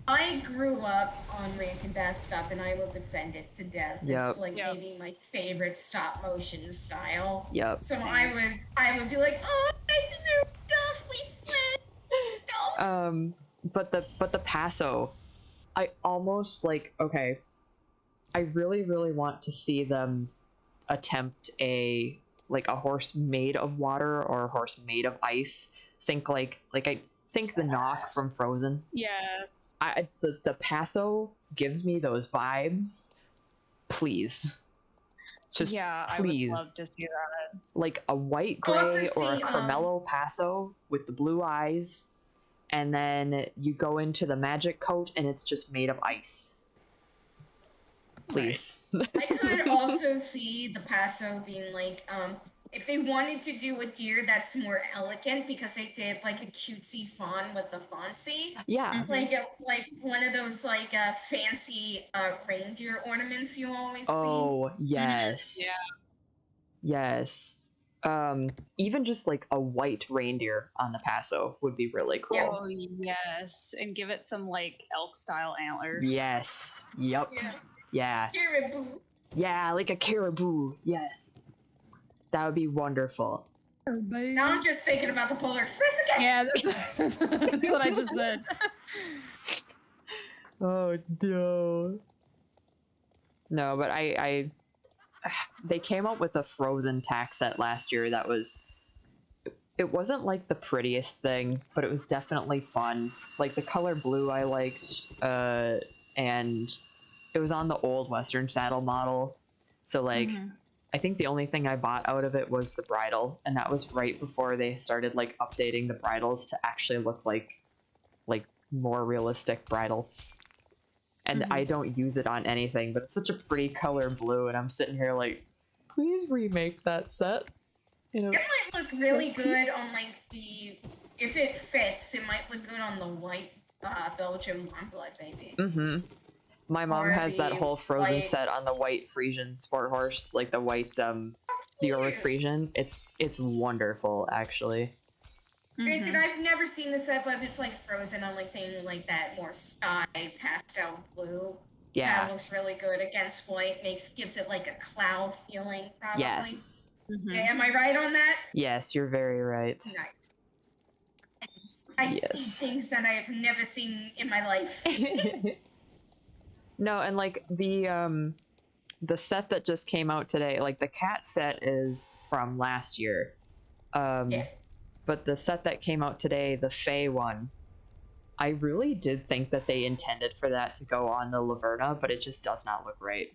Speaker 2: I grew up on Rankin Bass stuff, and I will defend it to death.
Speaker 1: Yep.
Speaker 2: It's like
Speaker 4: Yep.
Speaker 2: maybe my favorite stop motion style.
Speaker 1: Yep.
Speaker 2: So
Speaker 4: Same.
Speaker 2: I would be like, oh, nice Rudolph, we friends.
Speaker 1: But the Paso, I almost like, okay, I really want to see them attempt a horse made of water or a horse made of ice. Think like I think the Knock from Frozen.
Speaker 4: Yes.
Speaker 1: The Paso gives me those vibes. Please. Just
Speaker 4: yeah,
Speaker 1: please.
Speaker 4: I would love to see that.
Speaker 1: Like a white
Speaker 2: I also
Speaker 1: gray or a
Speaker 2: see,
Speaker 1: Carmelo Paso with the blue eyes, and then you go into the magic coat and it's just made of ice. Please.
Speaker 2: I could also see the Paso being like, if they wanted to do a deer that's more elegant because they did like a cutesy fawn with the Fonzie.
Speaker 1: Yeah.
Speaker 2: Like one of those like fancy reindeer ornaments you always see.
Speaker 1: Oh, yes.
Speaker 4: Yeah.
Speaker 1: Yes. Even just like a white reindeer on the Paso would be really cool.
Speaker 4: Oh yes, and give it some like elk style antlers.
Speaker 1: Yes. Yep.
Speaker 2: Yeah.
Speaker 1: Yeah.
Speaker 2: Caribou.
Speaker 1: Yeah, like a caribou. Yes. That would be wonderful.
Speaker 2: Now I'm just thinking about the Polar Express again.
Speaker 5: Yeah, that's what I just said.
Speaker 1: Oh no. No, but I they came up with a Frozen tack set last year that it wasn't like the prettiest thing, but it was definitely fun. Like the color blue I liked, and it was on the old Western saddle model. So like I think the only thing I bought out of it was the bridle, and that was right before they started like updating the bridles to actually look like more realistic bridles. And I don't use it on anything, but it's such a pretty color blue, and I'm sitting here like, please remake that set. You know,
Speaker 2: It might look really good on like if it fits, it might look good on the white Belgian warm blood maybe.
Speaker 1: My mom
Speaker 2: Or
Speaker 1: has that
Speaker 2: the
Speaker 1: whole Frozen
Speaker 2: white-
Speaker 1: set on the white Frisian sport horse, like the white the York Frisian. It's wonderful, actually.
Speaker 2: Granted, I've never seen the set, but if it's like Frozen on like thing like that more sky pastel blue,
Speaker 1: Yeah.
Speaker 2: that looks really good against white. Gives it like a cloud feeling, probably.
Speaker 1: Yes.
Speaker 2: Yeah, am I right on that?
Speaker 1: Yes, you're very right.
Speaker 2: Nice. I see
Speaker 1: Yes.
Speaker 2: things that I have never seen in my life.
Speaker 1: No, and like the set that just came out today, like the cat set is from last year.
Speaker 2: Yeah.
Speaker 1: But the set that came out today, the Fae one, I really did think that they intended for that to go on the Laverna, but it just does not look right.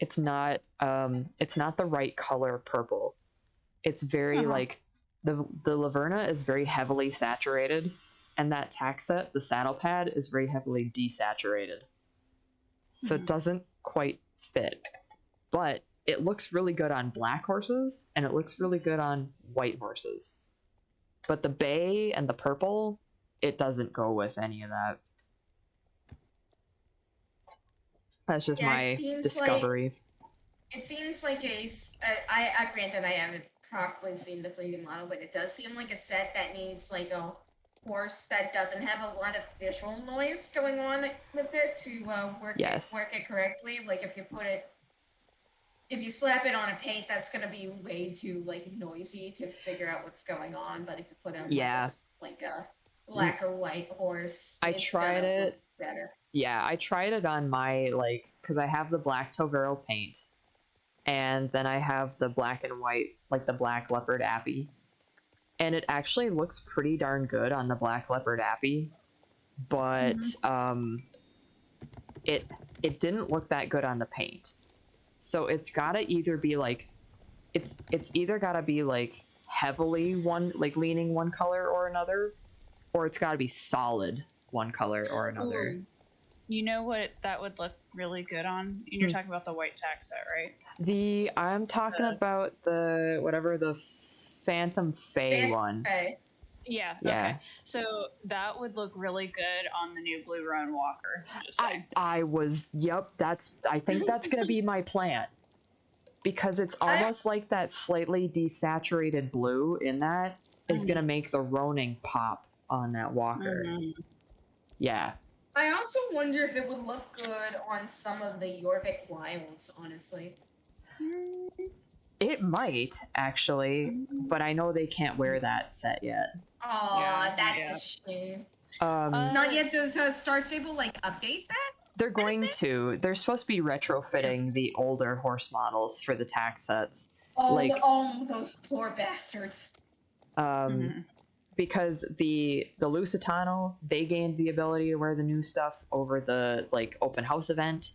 Speaker 1: It's not the right color purple. It's very like the Laverna is very heavily saturated, and that tack set, the saddle pad, is very heavily desaturated. So it doesn't quite fit. But it looks really good on black horses, and it looks really good on white horses. But the bay and the purple, it doesn't go with any of that. That's just
Speaker 2: Yeah, it
Speaker 1: my
Speaker 2: seems
Speaker 1: discovery.
Speaker 2: It seems like I granted I haven't properly seen the 3D model, but it does seem like a set that needs like a horse that doesn't have a lot of visual noise going on with it to work it correctly. Like if you slap it on a paint, that's gonna be way too like noisy to figure out what's going on. But if you put it on like a black or white horse,
Speaker 1: I
Speaker 2: it's
Speaker 1: tried
Speaker 2: gonna
Speaker 1: it.
Speaker 2: look better.
Speaker 1: Yeah, I tried it on my, like, because I have the black Toguro paint, and then I have the black and white, like the black leopard appy, and it actually looks pretty darn good on the black leopard appy, but it didn't look that good on the paint. So it's gotta either be like, it's either gotta be like heavily leaning one color or another, or it's gotta be solid one color or another.
Speaker 4: Ooh. You know what that would look really good on? You're talking about the white tack set, right?
Speaker 1: I'm talking about the Phantom Fae one.
Speaker 2: Okay.
Speaker 4: Yeah.
Speaker 1: Yeah.
Speaker 4: Okay. So that would look really good on the new Blue Roan Walker. Just saying.
Speaker 1: I think that's gonna be my plan. Because it's almost like that slightly desaturated blue in that is gonna make the Ronin pop on that walker. Yeah.
Speaker 2: I also wonder if it would look good on some of the Jorvik Wilds, honestly.
Speaker 1: It might, actually, but I know they can't wear that set yet.
Speaker 2: Aw, that's a shame. Not yet. Does Star Stable like update that?
Speaker 1: They're going to. They're supposed to be retrofitting the older horse models for the tack sets.
Speaker 2: Oh, those poor bastards.
Speaker 1: Because the Lusitano, they gained the ability to wear the new stuff over the like open house event.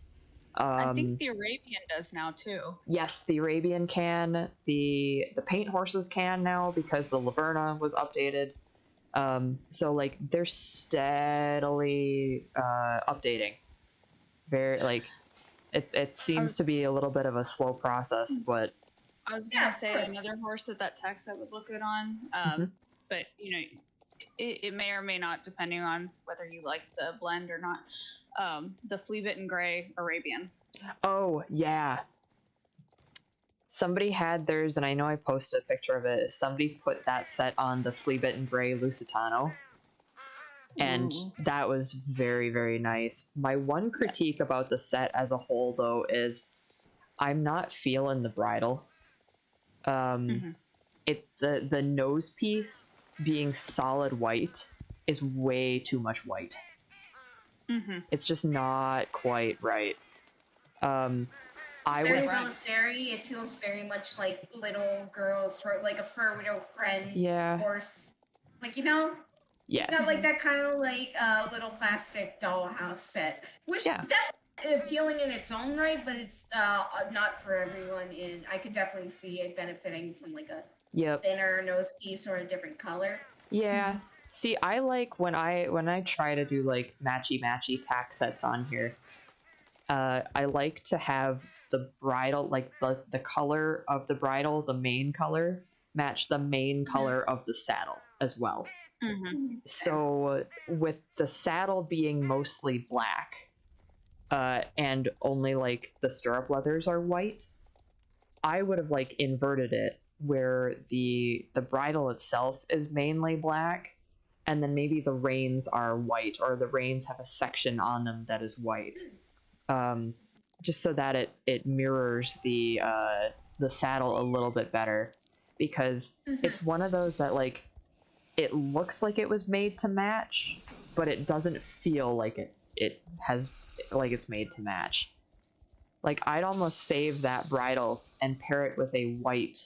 Speaker 4: I think the Arabian does now too.
Speaker 1: Yes, the Arabian can. The paint horses can now because the Laverna was updated. So like they're steadily updating. Very like it seems to be a little bit of a slow process, but
Speaker 4: I was gonna say another horse that tack set would look good on. But you know, it may or may not, depending on whether you like the blend or not. The flea bitten gray Arabian.
Speaker 1: Oh yeah. Somebody had theirs, and I know I posted a picture of it. Somebody put that set on the flea bitten gray Lusitano, and that was very, very nice. My one critique about the set as a whole, though, is I'm not feeling the bridle. The nose piece being solid white is way too much white. It's just not quite right.
Speaker 2: Very Belisari, it feels very much like little girls, or like a fur widow friend horse. Like, you know?
Speaker 1: Yes.
Speaker 2: It's not like that kind of like little plastic dollhouse set. Which is definitely appealing in its own right, but it's not for everyone. And I could definitely see it benefiting from like a thinner nose piece or a different color.
Speaker 1: Yeah. See, I like when I try to do like matchy tack sets on here. I like to have the bridle, like the color of the bridle, the main color, match the main color of the saddle as well. So with the saddle being mostly black, and only like the stirrup leathers are white. I would have like inverted it where the bridle itself is mainly black, and then maybe the reins are white, or the reins have a section on them that is white, just so that it mirrors the saddle a little bit better, because it's one of those that like it looks like it was made to match, but it doesn't feel like it has like it's made to match. Like, I'd almost save that bridle and pair it with a white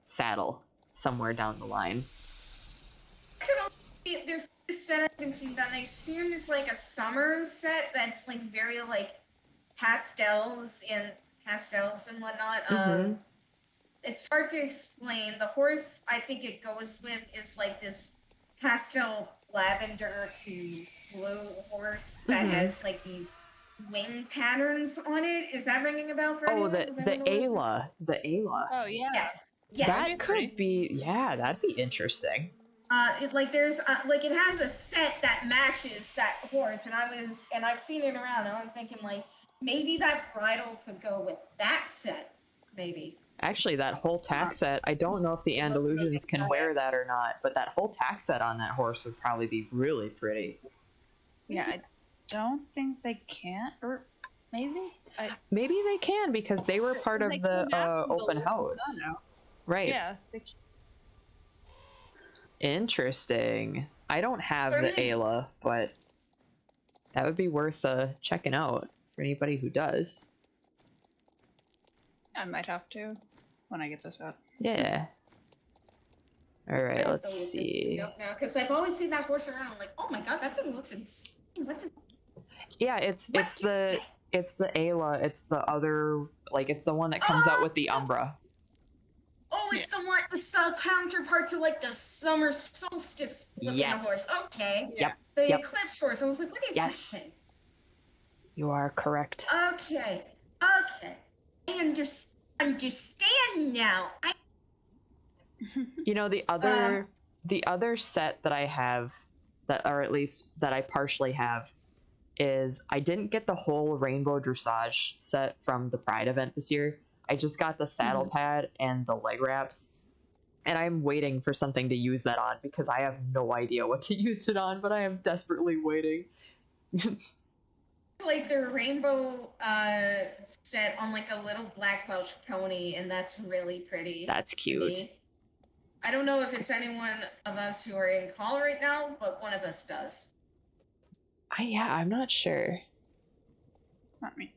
Speaker 1: saddle somewhere down the line.
Speaker 2: There's this set I've been seeing that I assume is like a summer set that's like very like pastels and whatnot. It's hard to explain. The horse I think it goes with is like this pastel lavender to blue horse that has like these wing patterns on it. Is that ringing a bell for anyone?
Speaker 1: The Ayla. The Ayla.
Speaker 4: Oh yeah.
Speaker 2: Yes.
Speaker 1: That could be, yeah, that'd be interesting.
Speaker 2: There's like it has a set that matches that horse, and I've seen it around, and I'm thinking like maybe that bridle could go with that set, maybe.
Speaker 1: Actually, that whole tack set, I don't know if the Andalusians can wear that or not, but that whole tack set on that horse would probably be really pretty.
Speaker 4: Yeah, I don't think they can, or maybe.
Speaker 1: Maybe they can, because they were part of the open house. Right.
Speaker 4: Yeah.
Speaker 1: Interesting. I don't have the
Speaker 2: Certainly.
Speaker 1: Ayla, but that would be worth checking out for anybody who does.
Speaker 4: I might have to when I get this out.
Speaker 1: Yeah. All right, let's see.
Speaker 2: Because I've always seen that horse around. I'm like, oh my god, that thing looks insane. What does?
Speaker 1: Yeah, it's
Speaker 2: What is
Speaker 1: the Ayla. It's the other, like, it's the one that comes out with the Umbra.
Speaker 2: Oh, it's the one. It's the counterpart to like the summer solstice looking
Speaker 1: Yes.
Speaker 2: horse. Okay.
Speaker 1: Yep.
Speaker 2: The
Speaker 1: Yep.
Speaker 2: eclipse horse. I was like, what is
Speaker 1: Yes.
Speaker 2: this
Speaker 1: You are correct.
Speaker 2: thing? Okay. I understand now.
Speaker 1: You know, the other set that I have, that, or at least that I partially have, is I didn't get the whole rainbow dressage set from the Pride event this year. I just got the saddle pad and the leg wraps, and I'm waiting for something to use that on, because I have no idea what to use it on, but I am desperately waiting.
Speaker 2: Like the rainbow set on like a little black Welsh pony, and that's really pretty.
Speaker 1: That's
Speaker 2: to
Speaker 1: cute.
Speaker 2: me. I don't know if it's anyone of us who are in call right now, but one of us does.
Speaker 1: I'm not sure.
Speaker 4: It's not me.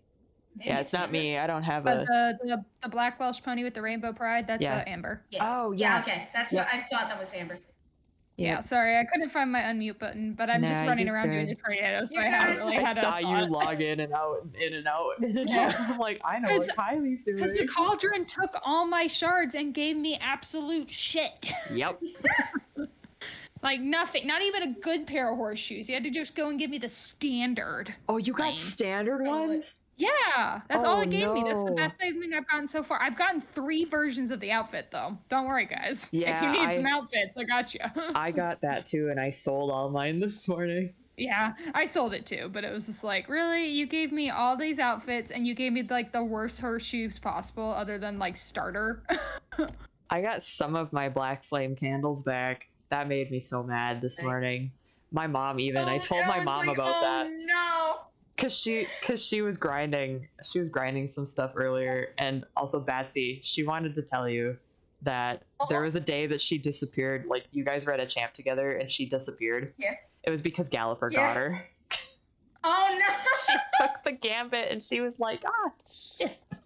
Speaker 2: Maybe
Speaker 1: Yeah, it's not
Speaker 2: Amber.
Speaker 1: me. I don't have
Speaker 5: But
Speaker 1: a.
Speaker 5: the black Welsh pony with the rainbow pride, that's
Speaker 1: Yeah.
Speaker 5: Amber.
Speaker 2: Yeah.
Speaker 1: Oh,
Speaker 2: Yeah,
Speaker 1: yes.
Speaker 2: okay. That's
Speaker 1: Yep.
Speaker 2: what I thought that was Amber.
Speaker 5: Yeah, sorry, I couldn't find my unmute button, but I'm just
Speaker 1: Nah,
Speaker 5: running
Speaker 1: you're
Speaker 5: around doing
Speaker 1: good.
Speaker 5: the tornado, so
Speaker 2: You're
Speaker 5: I haven't
Speaker 2: good.
Speaker 5: really
Speaker 1: I
Speaker 5: had a
Speaker 1: saw you
Speaker 5: thought.
Speaker 1: log in and out, in and out, in and
Speaker 5: Yeah.
Speaker 1: out. I'm like, I know
Speaker 5: 'Cause-
Speaker 1: what Kylie's doing.
Speaker 5: Because the cauldron took all my shards and gave me absolute shit.
Speaker 1: Yep.
Speaker 5: Like nothing, not even a good pair of horseshoes. You had to just go and give me the standard.
Speaker 1: Oh, you got
Speaker 5: Lame.
Speaker 1: standard ones?
Speaker 5: Yeah, that's all
Speaker 1: Oh,
Speaker 5: it gave me. That's the
Speaker 1: no.
Speaker 5: best thing I've gotten so far. I've gotten 3 versions of the outfit though. Don't worry, guys.
Speaker 1: Yeah,
Speaker 5: if you need
Speaker 1: I-
Speaker 5: some outfits, I got you.
Speaker 1: I got that too, and I sold all mine this morning.
Speaker 5: Yeah, I sold it too, but it was just like, really? You gave me all these outfits and you gave me like the worst horseshoes possible other than like starter.
Speaker 1: I got some of my Black Flame candles back. That made me so mad this
Speaker 2: Nice.
Speaker 1: morning. My mom even. I
Speaker 2: Oh,
Speaker 1: told
Speaker 2: I
Speaker 1: my
Speaker 2: was
Speaker 1: mom
Speaker 2: like,
Speaker 1: about
Speaker 2: oh,
Speaker 1: that.
Speaker 2: No.
Speaker 1: Cause she was grinding some stuff earlier, and also Batsy, she wanted to tell you that there was a day that she disappeared. Like, you guys read a champ together and she disappeared.
Speaker 2: Yeah.
Speaker 1: It was because Galloper
Speaker 2: Yeah.
Speaker 1: got her.
Speaker 2: Oh no.
Speaker 1: She took the gambit and she was like, ah, shit.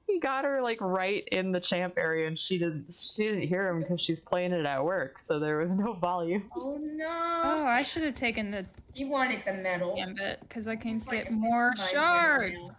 Speaker 1: He got her like right in the champ area, and she didn't hear him because she's playing it at work, so there was no volume.
Speaker 2: Oh no.
Speaker 5: Oh, I should have taken the
Speaker 2: You wanted the medal.
Speaker 5: gambit because I can
Speaker 2: It's like,
Speaker 5: get
Speaker 2: this
Speaker 5: more
Speaker 2: is my
Speaker 5: shards.
Speaker 2: medal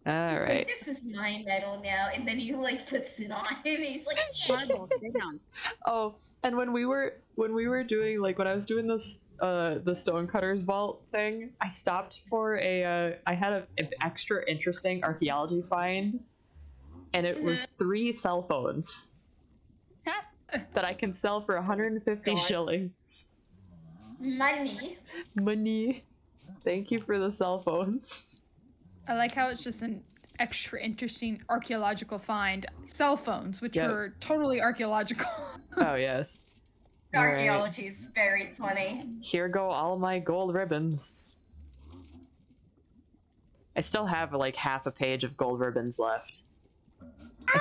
Speaker 1: All
Speaker 2: now. He's
Speaker 1: right.
Speaker 2: like, this is my medal now, and then he like puts it on, and he's like,
Speaker 4: Marble, stay down.
Speaker 1: Oh, and when we were doing, like, when I was doing this the Stonecutters Vault thing, I stopped for I had an extra interesting archaeology find, and it was 3 cell phones that I can sell for 150
Speaker 2: God.
Speaker 1: shillings.
Speaker 2: Money.
Speaker 1: Money. Thank you for the cell phones.
Speaker 5: I like how it's just an extra interesting archaeological find. Cell phones, which
Speaker 1: Yep.
Speaker 5: were totally archaeological.
Speaker 1: Oh, yes. All right.
Speaker 2: Archaeology is very funny.
Speaker 1: Here go all my gold ribbons. I still have like half a page of gold ribbons left.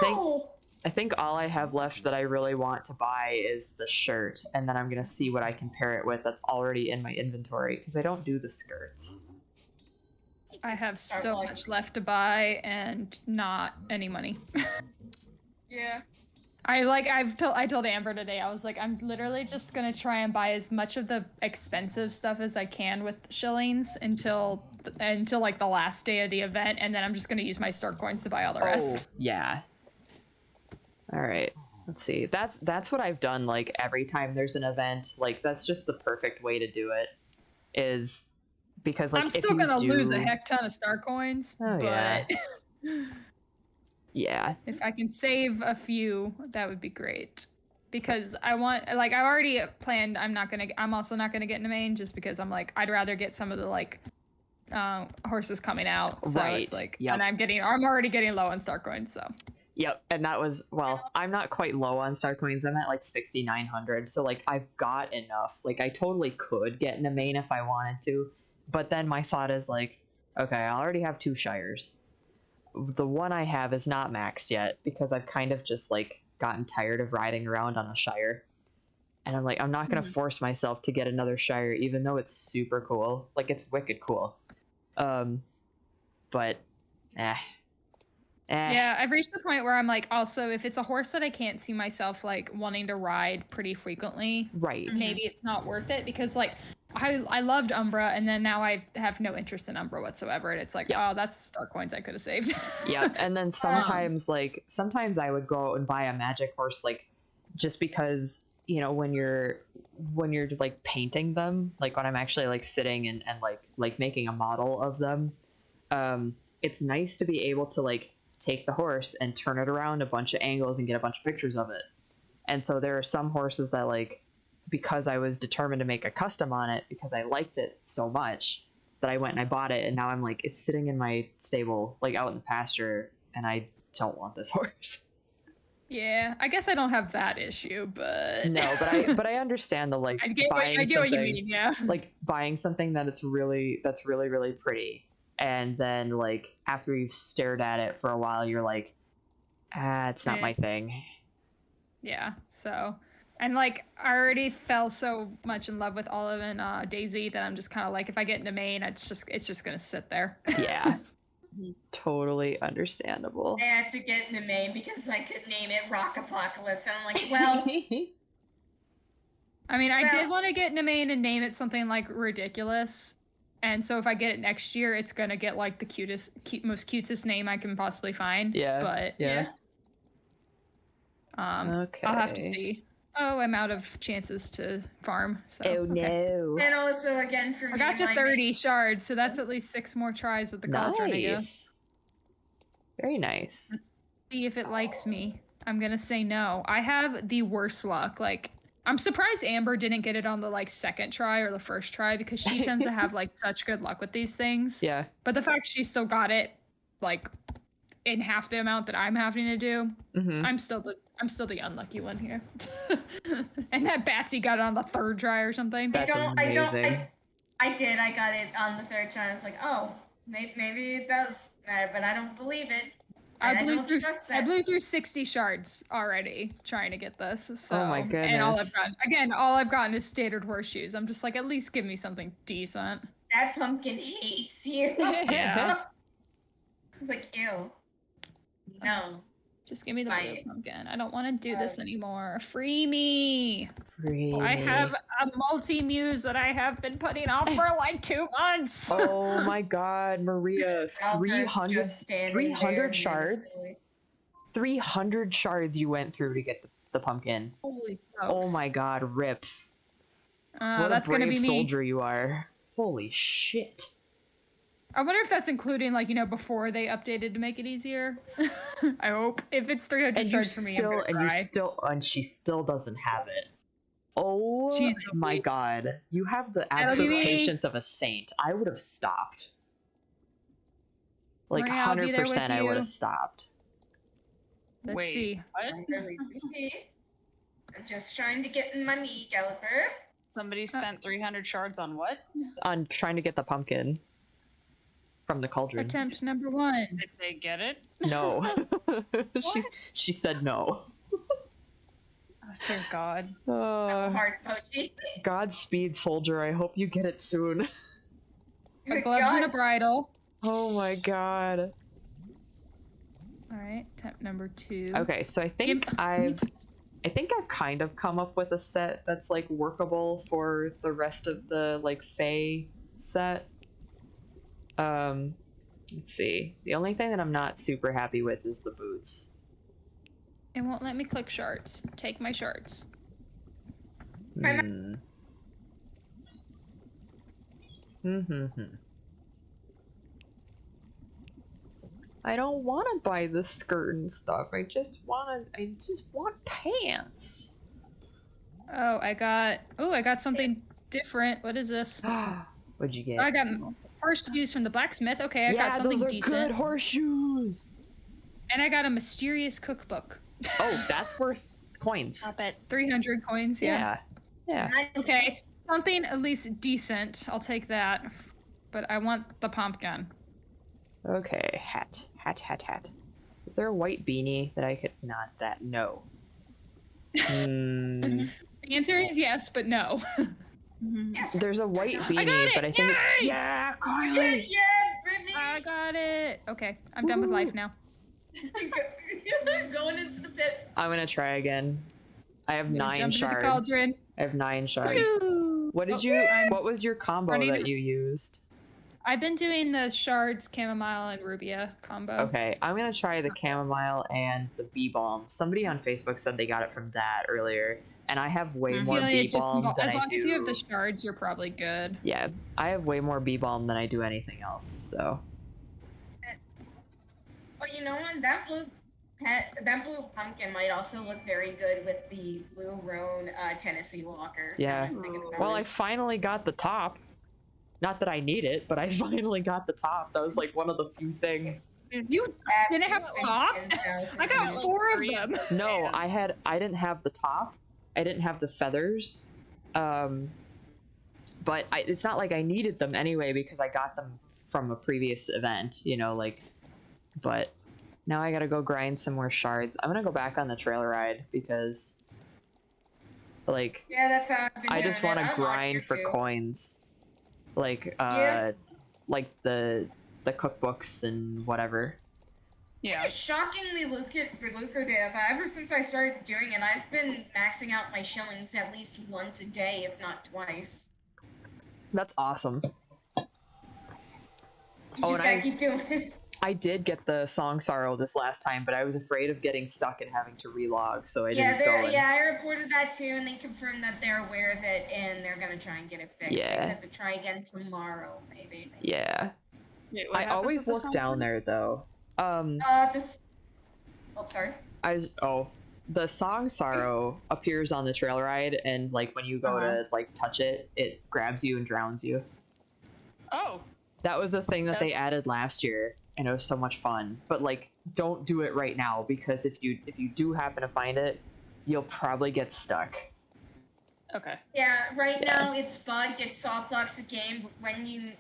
Speaker 2: Ow!
Speaker 1: I think all I have left that I really want to buy is the shirt, and then I'm gonna see what I can pair it with that's already in my inventory, because I don't do the skirts.
Speaker 5: I have
Speaker 2: Start,
Speaker 5: so
Speaker 2: like-
Speaker 5: much left to buy and not any money.
Speaker 2: Yeah.
Speaker 5: I told Amber today, I was like, I'm literally just gonna try and buy as much of the expensive stuff as I can with shillings until like the last day of the event, and then I'm just gonna use my Stark coins to buy all the rest.
Speaker 1: Yeah. All right. Let's see. That's what I've done. Like every time there's an event, like that's just the perfect way to do it. Is because like
Speaker 5: I'm
Speaker 1: if
Speaker 5: still
Speaker 1: you
Speaker 5: gonna lose a
Speaker 1: do-
Speaker 5: heck ton of Stark coins,
Speaker 1: Oh,
Speaker 5: but
Speaker 1: yeah. Yeah.
Speaker 5: if I can save a few, that would be great. Because I want, like, I already planned. I'm also not gonna get into Maine just because I'm like, I'd rather get some of the like horses coming out. So
Speaker 1: Right,
Speaker 5: it's like,
Speaker 1: yep.
Speaker 5: and I'm already getting low on Stark coins. So
Speaker 1: Yep. And that was I'm not quite low on star coins. I'm at like 6,900. So like I've got enough. Like I totally could get in a main if I wanted to. But then my thought is like, okay, I already have 2 shires. The one I have is not maxed yet because I've kind of just like gotten tired of riding around on a shire. And I'm like, I'm not gonna force myself to get another shire, even though it's super cool. Like it's wicked cool. But
Speaker 5: yeah, I've reached the point where I'm like, also, if it's a horse that I can't see myself like wanting to ride pretty frequently,
Speaker 1: right.
Speaker 5: maybe it's not worth it because like I loved Umbra and then now I have no interest in Umbra whatsoever, and it's like, oh, that's Stark coins I could have saved.
Speaker 1: Yeah, and then sometimes I would go out and buy a magic horse, like just because, you know, when you're like painting them, like when I'm actually like sitting and like making a model of them, it's nice to be able to like take the horse and turn it around a bunch of angles and get a bunch of pictures of it. And so there are some horses that, like, because I was determined to make a custom on it because I liked it so much, that I went and I bought it, and now I'm like, it's sitting in my stable, like out in the pasture, and I don't want this horse.
Speaker 5: Yeah, I guess I don't have that issue, but
Speaker 1: No, but I understand the like
Speaker 5: I get
Speaker 1: buying
Speaker 5: what you
Speaker 1: something,
Speaker 5: mean, yeah.
Speaker 1: like buying something that's really really pretty, and then like after you've stared at it for a while, you're like, it's not my thing.
Speaker 5: Yeah, so and like I already fell so much in love with Olive and Daisy that I'm just kind of like, if I get into Maine, it's just gonna sit there.
Speaker 1: Yeah. Totally understandable.
Speaker 2: I had to get in the main because I could name it Rock Apocalypse, and I'm like, well,
Speaker 5: I mean, I did
Speaker 2: Well-
Speaker 5: want to get into Maine and name it something like ridiculous. And so if I get it next year, it's gonna get like the most cutest name I can possibly find.
Speaker 1: Yeah.
Speaker 5: But
Speaker 1: Yeah. Okay.
Speaker 5: I'll have to see. Oh, I'm out of chances to farm. So
Speaker 1: Oh
Speaker 5: okay.
Speaker 1: no.
Speaker 2: and also again for
Speaker 5: I
Speaker 2: me,
Speaker 5: got to
Speaker 2: my
Speaker 5: 30 shards, so that's at least 6 more tries with the cauldron, I guess.
Speaker 1: Nice. Very nice.
Speaker 5: See if it likes me. I'm gonna say no. I have the worst luck. Like, I'm surprised Amber didn't get it on the like second try or the first try because she tends to have like such good luck with these things.
Speaker 1: Yeah.
Speaker 5: But the fact she still got it like in half the amount that I'm having to do,
Speaker 1: Mm-hmm.
Speaker 5: I'm still the unlucky one here. And that Batsy got it on the third try or something.
Speaker 1: That's amazing.
Speaker 2: I did. I got it on the third try. I was like, oh, maybe it does matter, but I don't believe it.
Speaker 5: I
Speaker 2: And
Speaker 5: blew
Speaker 2: don't
Speaker 5: through
Speaker 2: trust
Speaker 5: I
Speaker 2: that.
Speaker 5: blew through 60 shards already trying to get this. So
Speaker 1: Oh my
Speaker 5: And all
Speaker 1: goodness.
Speaker 5: all I've gotten is standard horseshoes. I'm just like, at least give me something decent.
Speaker 2: That pumpkin hates you.
Speaker 5: Yeah.
Speaker 2: It's like, ew. No.
Speaker 5: Just give me the blue
Speaker 2: Right.
Speaker 5: pumpkin. I don't want to do this anymore. Free me.
Speaker 1: Free
Speaker 5: I
Speaker 1: me.
Speaker 5: have a multi-muse that I have been putting off for like 2 months.
Speaker 1: Oh my god, Maria.
Speaker 2: Alfred's
Speaker 1: 300
Speaker 2: just standing
Speaker 1: 300
Speaker 2: there
Speaker 1: shards.
Speaker 2: menacingly.
Speaker 1: 300 shards you went through to get the pumpkin.
Speaker 5: Holy smokes.
Speaker 1: Oh my god, rip. What
Speaker 5: that's
Speaker 1: a
Speaker 5: gonna
Speaker 1: brave
Speaker 5: be me.
Speaker 1: soldier you are. Holy shit.
Speaker 5: I wonder if that's including like, before they updated to make it easier. I hope. If it's 300
Speaker 1: And
Speaker 5: shards for me, I'm gonna cry.
Speaker 1: and she still doesn't have it. Oh
Speaker 5: Jeez,
Speaker 1: my
Speaker 5: okay.
Speaker 1: god. You have the
Speaker 5: That'll
Speaker 1: absolute
Speaker 5: be me.
Speaker 1: patience of a saint. I would have stopped. Like,
Speaker 5: Maria, I'll be there with
Speaker 1: 100% I would
Speaker 5: you.
Speaker 1: have stopped.
Speaker 5: Let's
Speaker 4: Wait,
Speaker 5: see.
Speaker 4: what?
Speaker 2: I'm just trying to get in my knee, Gallagher.
Speaker 4: Somebody spent 300 shards on what?
Speaker 1: On trying to get the pumpkin from the cauldron.
Speaker 5: Attempt number 1.
Speaker 4: Did they get it?
Speaker 1: No. she said no.
Speaker 4: Oh, dear God.
Speaker 2: Hard coaching.
Speaker 1: Godspeed, soldier. I hope you get it soon.
Speaker 5: A gloves and a
Speaker 2: God.
Speaker 5: bridle.
Speaker 1: Oh my god.
Speaker 5: All right, attempt number 2.
Speaker 1: Okay, so I think I've kind of come up with a set that's like workable for the rest of the like Fae set. Let's see. The only thing that I'm not super happy with is the boots.
Speaker 5: It won't let me click shards. Take my shards.
Speaker 1: Hmm. I don't want to buy the skirt and stuff. I just want pants.
Speaker 5: Oh, I got something different. What is this?
Speaker 1: What'd you get?
Speaker 5: Oh, I got horseshoes from the blacksmith. Okay, I got something
Speaker 1: those are
Speaker 5: decent.
Speaker 1: good horseshoes.
Speaker 5: And I got a mysterious cookbook.
Speaker 1: Oh, that's worth coins.
Speaker 4: Stop it.
Speaker 5: 300 coins, yeah.
Speaker 1: Yeah.
Speaker 5: Okay, something at least decent. I'll take that. But I want the pumpkin.
Speaker 1: Okay, hat. Is there a white beanie that I could not that? No.
Speaker 5: The answer is yes, but no.
Speaker 1: There's a white
Speaker 5: got
Speaker 1: beanie,
Speaker 5: it!
Speaker 1: but I think it's
Speaker 5: Yay!
Speaker 1: yeah, Kylie.
Speaker 2: Yeah, Brittany.
Speaker 5: I got it. Okay, I'm done with life now.
Speaker 2: Going into the pit.
Speaker 1: I'm gonna try again. I have
Speaker 5: I'm gonna
Speaker 1: 9
Speaker 5: jump into the
Speaker 1: shards.
Speaker 5: cauldron.
Speaker 1: I have 9 shards.
Speaker 5: Woo!
Speaker 1: What did
Speaker 5: Oh,
Speaker 1: you?
Speaker 5: I'm
Speaker 1: What was your combo
Speaker 5: running-
Speaker 1: that you used?
Speaker 5: I've been doing the shards, chamomile, and rubia combo.
Speaker 1: Okay, I'm gonna try the chamomile and the bee balm. Somebody on Facebook said they got it from that earlier, and I have way
Speaker 5: I
Speaker 1: more
Speaker 5: feel like
Speaker 1: bee
Speaker 5: it just
Speaker 1: balm than
Speaker 5: as
Speaker 1: I
Speaker 5: long
Speaker 1: do.
Speaker 5: as you have the shards, you're probably good.
Speaker 1: Yeah, I have way more bee balm than I do anything else. So
Speaker 2: Oh, you know what? That blue pumpkin might also look very good with the blue roan Tennessee Walker.
Speaker 1: Yeah.
Speaker 2: Now that I think about
Speaker 1: well,
Speaker 2: it.
Speaker 1: I finally got the top. Not that I need it, but I finally got the top. That was like one of the few things.
Speaker 5: You didn't have
Speaker 2: Spent
Speaker 5: top?
Speaker 2: 10,000
Speaker 5: I got
Speaker 2: on
Speaker 5: 4 of them.
Speaker 1: No, I didn't have the top. I didn't have the feathers. But it's not like I needed them anyway because I got them from a previous event, you know, like. But now I gotta go grind some more shards. I'm gonna go back on the trail ride because, like,
Speaker 2: Yeah, that's how I've been
Speaker 1: I
Speaker 2: doing
Speaker 1: just
Speaker 2: it.
Speaker 1: want
Speaker 2: I'm
Speaker 1: to
Speaker 2: on
Speaker 1: grind
Speaker 2: here
Speaker 1: for
Speaker 2: too.
Speaker 1: coins, like
Speaker 2: Yeah.
Speaker 1: like the cookbooks and whatever.
Speaker 4: Yeah.
Speaker 2: It's shockingly lucrative. Ever since I started doing it, I've been maxing out my shillings at least once a day, if not twice.
Speaker 1: That's awesome.
Speaker 2: You
Speaker 1: Oh,
Speaker 2: just
Speaker 1: and
Speaker 2: gotta keep doing it.
Speaker 1: I did get the Song Sorrow this last time, but I was afraid of getting stuck and having to relog, so I
Speaker 2: Yeah,
Speaker 1: didn't go. And...
Speaker 2: I reported that too, and they confirmed that they're aware of it and they're gonna try and get it fixed.
Speaker 1: Yeah.
Speaker 2: They said to try again tomorrow, maybe.
Speaker 1: Yeah.
Speaker 4: Wait, what
Speaker 1: I
Speaker 4: happens
Speaker 1: always
Speaker 4: with the
Speaker 1: look
Speaker 4: song?
Speaker 1: down there though.
Speaker 2: This. Oh, sorry.
Speaker 1: The Song Sorrow appears on the trail ride, and like when you go to like touch it, it grabs you and drowns you.
Speaker 4: Oh.
Speaker 1: That was a thing that they added last year, and it was so much fun. But like, don't do it right now because if you do happen to find it, you'll probably get stuck.
Speaker 4: Okay.
Speaker 2: Yeah, right now it's bugged. It soft locks the game. When you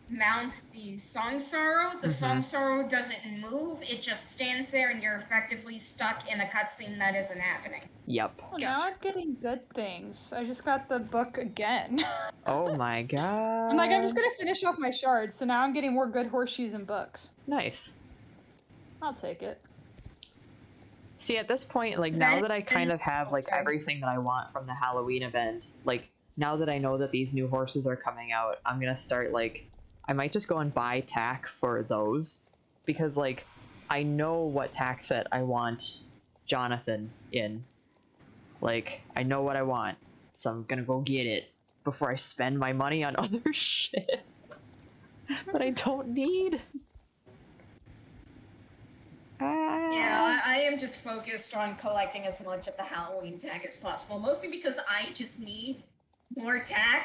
Speaker 2: mount the Song Sorrow, the Song Sorrow doesn't move. It just stands there, and you're effectively stuck in a cutscene that isn't happening.
Speaker 1: Yep.
Speaker 5: Oh, now I'm getting good things. I just got the book again.
Speaker 1: Oh my god.
Speaker 5: I'm like, I'm just gonna finish off my shards, so now I'm getting more good horseshoes and books.
Speaker 1: Nice.
Speaker 5: I'll take it.
Speaker 1: See, at this point, like now that I kind of have like everything that I want from the Halloween event, like now that I know that these new horses are coming out, I'm gonna start like I might just go and buy tack for those because like I know what tack set I want Jonathan in. Like I know what I want, so I'm gonna go get it before I spend my money on other shit that I don't need.
Speaker 2: Yeah, I am just focused on collecting as much of the Halloween tag as possible, mostly because I just need more tag.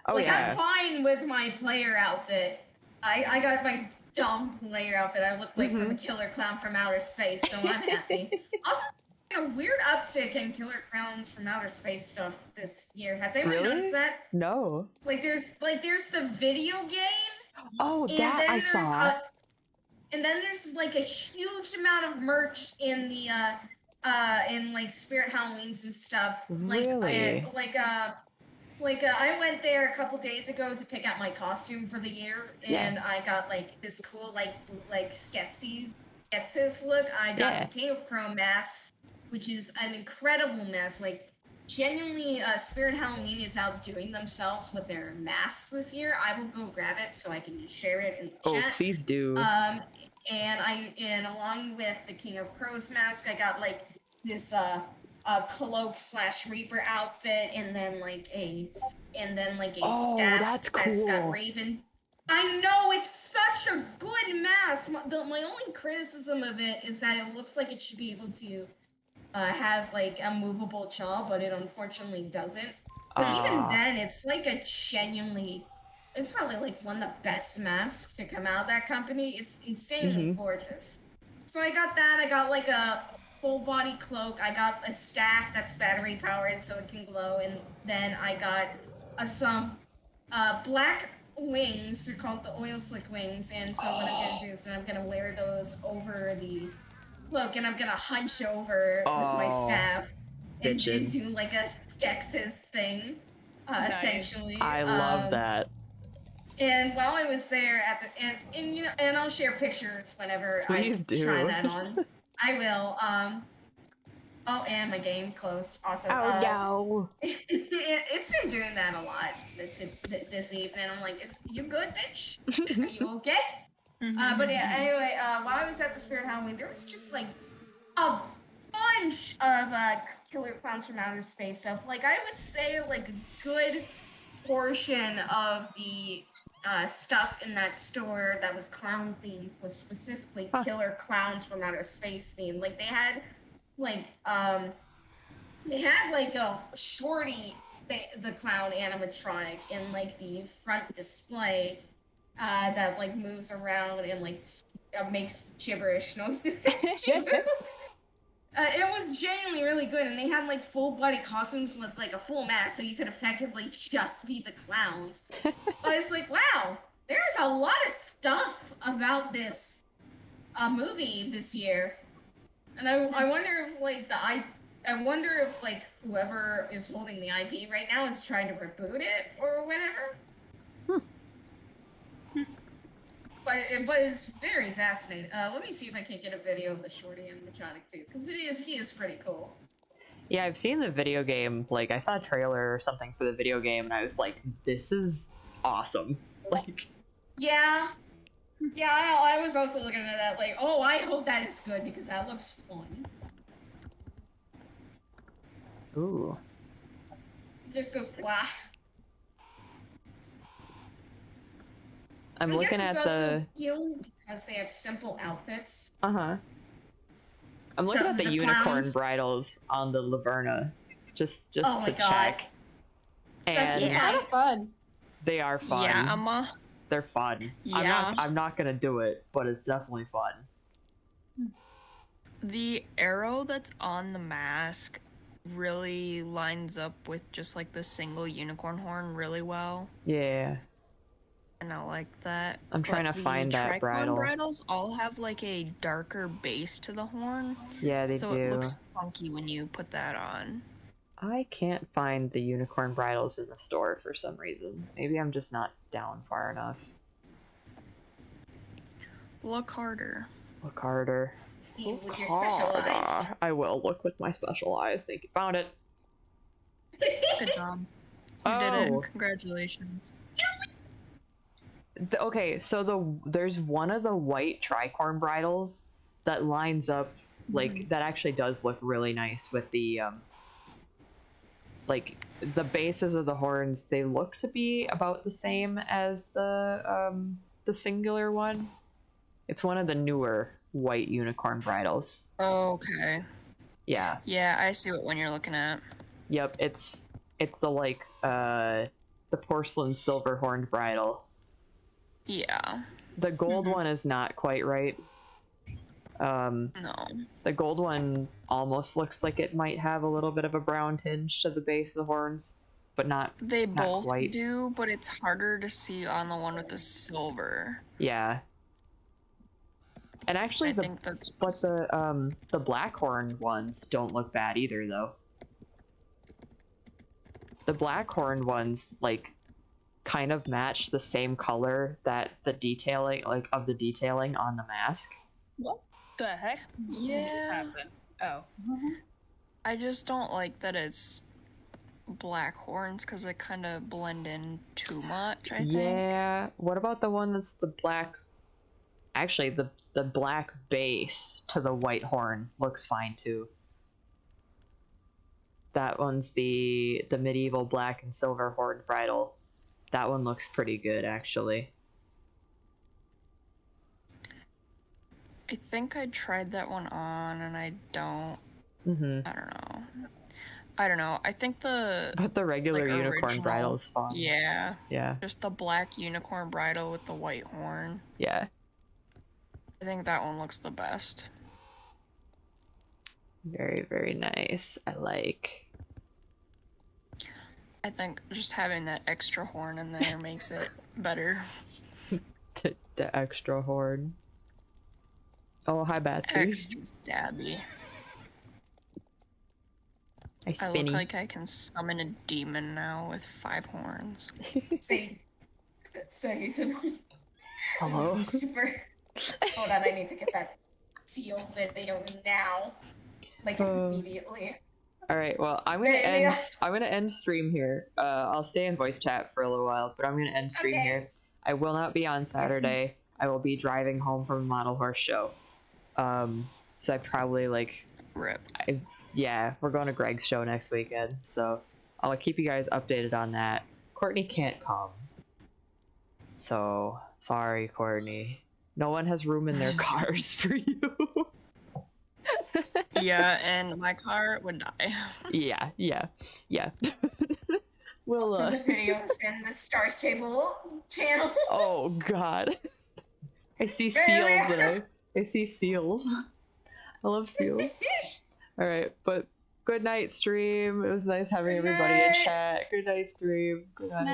Speaker 1: Oh
Speaker 2: Like,
Speaker 1: yeah.
Speaker 2: I'm fine with my player outfit. I got my dumb player outfit. I look like from a killer clown from outer space, so I'm happy. Also, a weird uptick in killer clowns from outer space stuff this year. Has anyone
Speaker 1: Really?
Speaker 2: noticed that?
Speaker 1: No.
Speaker 2: There's the video game,
Speaker 1: Oh,
Speaker 2: and
Speaker 1: that
Speaker 2: then
Speaker 1: I
Speaker 2: there's
Speaker 1: saw.
Speaker 2: and then there's like a huge amount of merch in the in like Spirit Halloweens and stuff.
Speaker 1: Really?
Speaker 2: I went there a couple days ago to pick out my costume for the year, and I got like this cool like Skeksis look. I got
Speaker 1: Yeah.
Speaker 2: the King of Chrome mask, which is an incredible mask. Like, genuinely, Spirit Halloween is outdoing themselves with their masks this year. I will go grab it so I can just share it in the
Speaker 1: Oh,
Speaker 2: chat.
Speaker 1: please do.
Speaker 2: And along with the King of Crows mask, I got like this cloak / Reaper outfit, and then like a
Speaker 1: Oh,
Speaker 2: staff
Speaker 1: that's
Speaker 2: that's got
Speaker 1: cool.
Speaker 2: Raven. I know, it's such a good mask. My only criticism of it is that it looks like it should be able to have like a movable jaw, but it unfortunately doesn't. But even
Speaker 1: Ah.
Speaker 2: then, it's like it's probably like one of the best masks to come out of that company. It's insanely gorgeous. So I got that. I got like a full body cloak. I got a staff that's battery powered so it can glow, and then I got some black wings. They're called the oil slick wings, and so what I'm gonna do is I'm gonna wear those over the cloak, and I'm gonna hunch over with my
Speaker 1: Oh,
Speaker 2: staff and
Speaker 1: bitchin'.
Speaker 2: do like a Skeksis thing,
Speaker 4: Nice.
Speaker 2: essentially.
Speaker 1: I love that.
Speaker 2: And while I was there at the and you know, and I'll share pictures whenever
Speaker 1: Please
Speaker 2: I
Speaker 1: do.
Speaker 2: try that on. I will. Oh, and my game closed. Also,
Speaker 1: no.
Speaker 2: it's been doing that a lot this evening. I'm like, you good, bitch? Are you okay? But yeah, anyway, while I was at the Spirit Halloween, there was just like a bunch of killer clowns from outer space stuff. Like, I would say like a good portion of the stuff in that store that was clown themed was specifically killer clowns from outer space themed. Like, they had like a Shorty the clown animatronic in like the front display that like moves around and like makes gibberish noises. It was genuinely really good, and they had like full body costumes with like a full mask, so you could effectively just be the clowns. But it's like, wow, there's a lot of stuff about this movie this year, and I wonder if like whoever is holding the IP right now is trying to reboot it or whatever. But it's very fascinating. Let me see if I can get a video of the Shorty animatronic too, because he is pretty cool.
Speaker 1: Yeah, I've seen the video game. Like, I saw a trailer or something for the video game, and I was like, this is awesome. Like,
Speaker 2: Yeah, I was also looking at that like, oh, I hope that is good because that looks fun.
Speaker 1: ooh.
Speaker 2: It just goes blah.
Speaker 1: I'm
Speaker 2: I
Speaker 1: looking
Speaker 2: guess
Speaker 1: at
Speaker 2: it's also
Speaker 1: the.
Speaker 2: appealing because they have simple outfits.
Speaker 1: I'm looking
Speaker 2: So
Speaker 1: at the
Speaker 2: the
Speaker 1: unicorn
Speaker 2: clowns-
Speaker 1: bridles on the Laverna, just
Speaker 2: Oh
Speaker 1: to
Speaker 2: my God.
Speaker 1: check.
Speaker 2: That's
Speaker 1: And
Speaker 2: yeah.
Speaker 6: Kind of fun.
Speaker 1: they are fun.
Speaker 3: Yeah, Emma.
Speaker 1: They're fun.
Speaker 3: Yeah.
Speaker 1: I'm not gonna do it, but it's definitely fun.
Speaker 3: The arrow that's on the mask really lines up with just like the single unicorn horn really well,
Speaker 1: Yeah.
Speaker 3: and I like that.
Speaker 1: I'm trying
Speaker 3: But
Speaker 1: to find
Speaker 3: the
Speaker 1: that
Speaker 3: tricorn
Speaker 1: bridle.
Speaker 3: bridles all have like a darker base to the horn,
Speaker 1: Yeah, they
Speaker 3: so
Speaker 1: do.
Speaker 3: it looks funky when you put that on.
Speaker 1: I can't find the unicorn bridles in the store for some reason. Maybe I'm just not down far enough.
Speaker 3: Look harder.
Speaker 1: Look harder.
Speaker 2: With your special eyes.
Speaker 1: I will look with my special eyes. Think you found it.
Speaker 3: Good job. You did
Speaker 1: Oh.
Speaker 3: it. Congratulations.
Speaker 1: Okay, so there's one of the white tricorn bridles that lines up like that actually does look really nice with the like the bases of the horns. They look to be about the same as the singular one. It's one of the newer white unicorn bridles.
Speaker 3: Okay.
Speaker 1: Yeah.
Speaker 3: Yeah, I see what one you're looking at.
Speaker 1: Yep, it's the like the porcelain silver horned bridle.
Speaker 3: Yeah.
Speaker 1: The gold one is not quite right.
Speaker 3: No.
Speaker 1: The gold one almost looks like it might have a little bit of a brown tinge to the base of the horns, but not.
Speaker 3: They
Speaker 1: Not
Speaker 3: both
Speaker 1: quite.
Speaker 3: do, but it's harder to see on the one with the silver.
Speaker 1: Yeah. And actually,
Speaker 3: I think that's
Speaker 1: but the black horn ones don't look bad either, though. The black horn ones like kind of match the same color that the detailing of the detailing on the mask.
Speaker 4: What the heck? What just
Speaker 3: Yeah.
Speaker 4: happened? Oh.
Speaker 3: I just don't like that it's black horns because they kind of blend in too much, I think.
Speaker 1: Yeah. What about the one that's the black? Actually, the black base to the white horn looks fine too. That one's the medieval black and silver horned bridle. That one looks pretty good, actually.
Speaker 3: I think I tried that one on and I don't.
Speaker 1: Mm-hmm.
Speaker 3: I don't know. I think the
Speaker 1: But the regular
Speaker 3: like,
Speaker 1: unicorn
Speaker 3: original-
Speaker 1: bridle is fun.
Speaker 3: Yeah,
Speaker 1: Yeah.
Speaker 3: just the black unicorn bridle with the white horn.
Speaker 1: Yeah.
Speaker 3: I think that one looks the best.
Speaker 1: Very, very nice. I like.
Speaker 3: I think just having that extra horn in there makes it better.
Speaker 1: The extra horn. Oh, hi, Batsy.
Speaker 3: Extra stabby.
Speaker 1: Hi,
Speaker 3: I
Speaker 1: Spinny.
Speaker 3: look like I can summon a demon now with 5 horns.
Speaker 2: Say tonight.
Speaker 1: Hello.
Speaker 2: Super. Hold on, I need to get that seal video now. Like immediately.
Speaker 1: All right. Well, I'm gonna
Speaker 2: Yeah.
Speaker 1: end. I'm gonna end stream here. I'll stay in voice chat for a little while, but I'm gonna end stream
Speaker 2: Okay.
Speaker 1: here. I will not be on Saturday. I will be driving home from a Model Horse show. So I probably like.
Speaker 3: Rip.
Speaker 1: Yeah, we're going to Greg's show next weekend, so I'll keep you guys updated on that. Courtney can't come, so sorry, Courtney. No one has room in their cars for you.
Speaker 3: Yeah, and my car would die.
Speaker 1: Yeah. We'll.
Speaker 2: So the videos in the Star Stable channel.
Speaker 1: Oh God. I see seals. I see seals. I love seals. All right, but good night, stream. It was nice having
Speaker 2: Good
Speaker 1: everybody in
Speaker 2: night.
Speaker 1: chat. Good night, stream. Good night.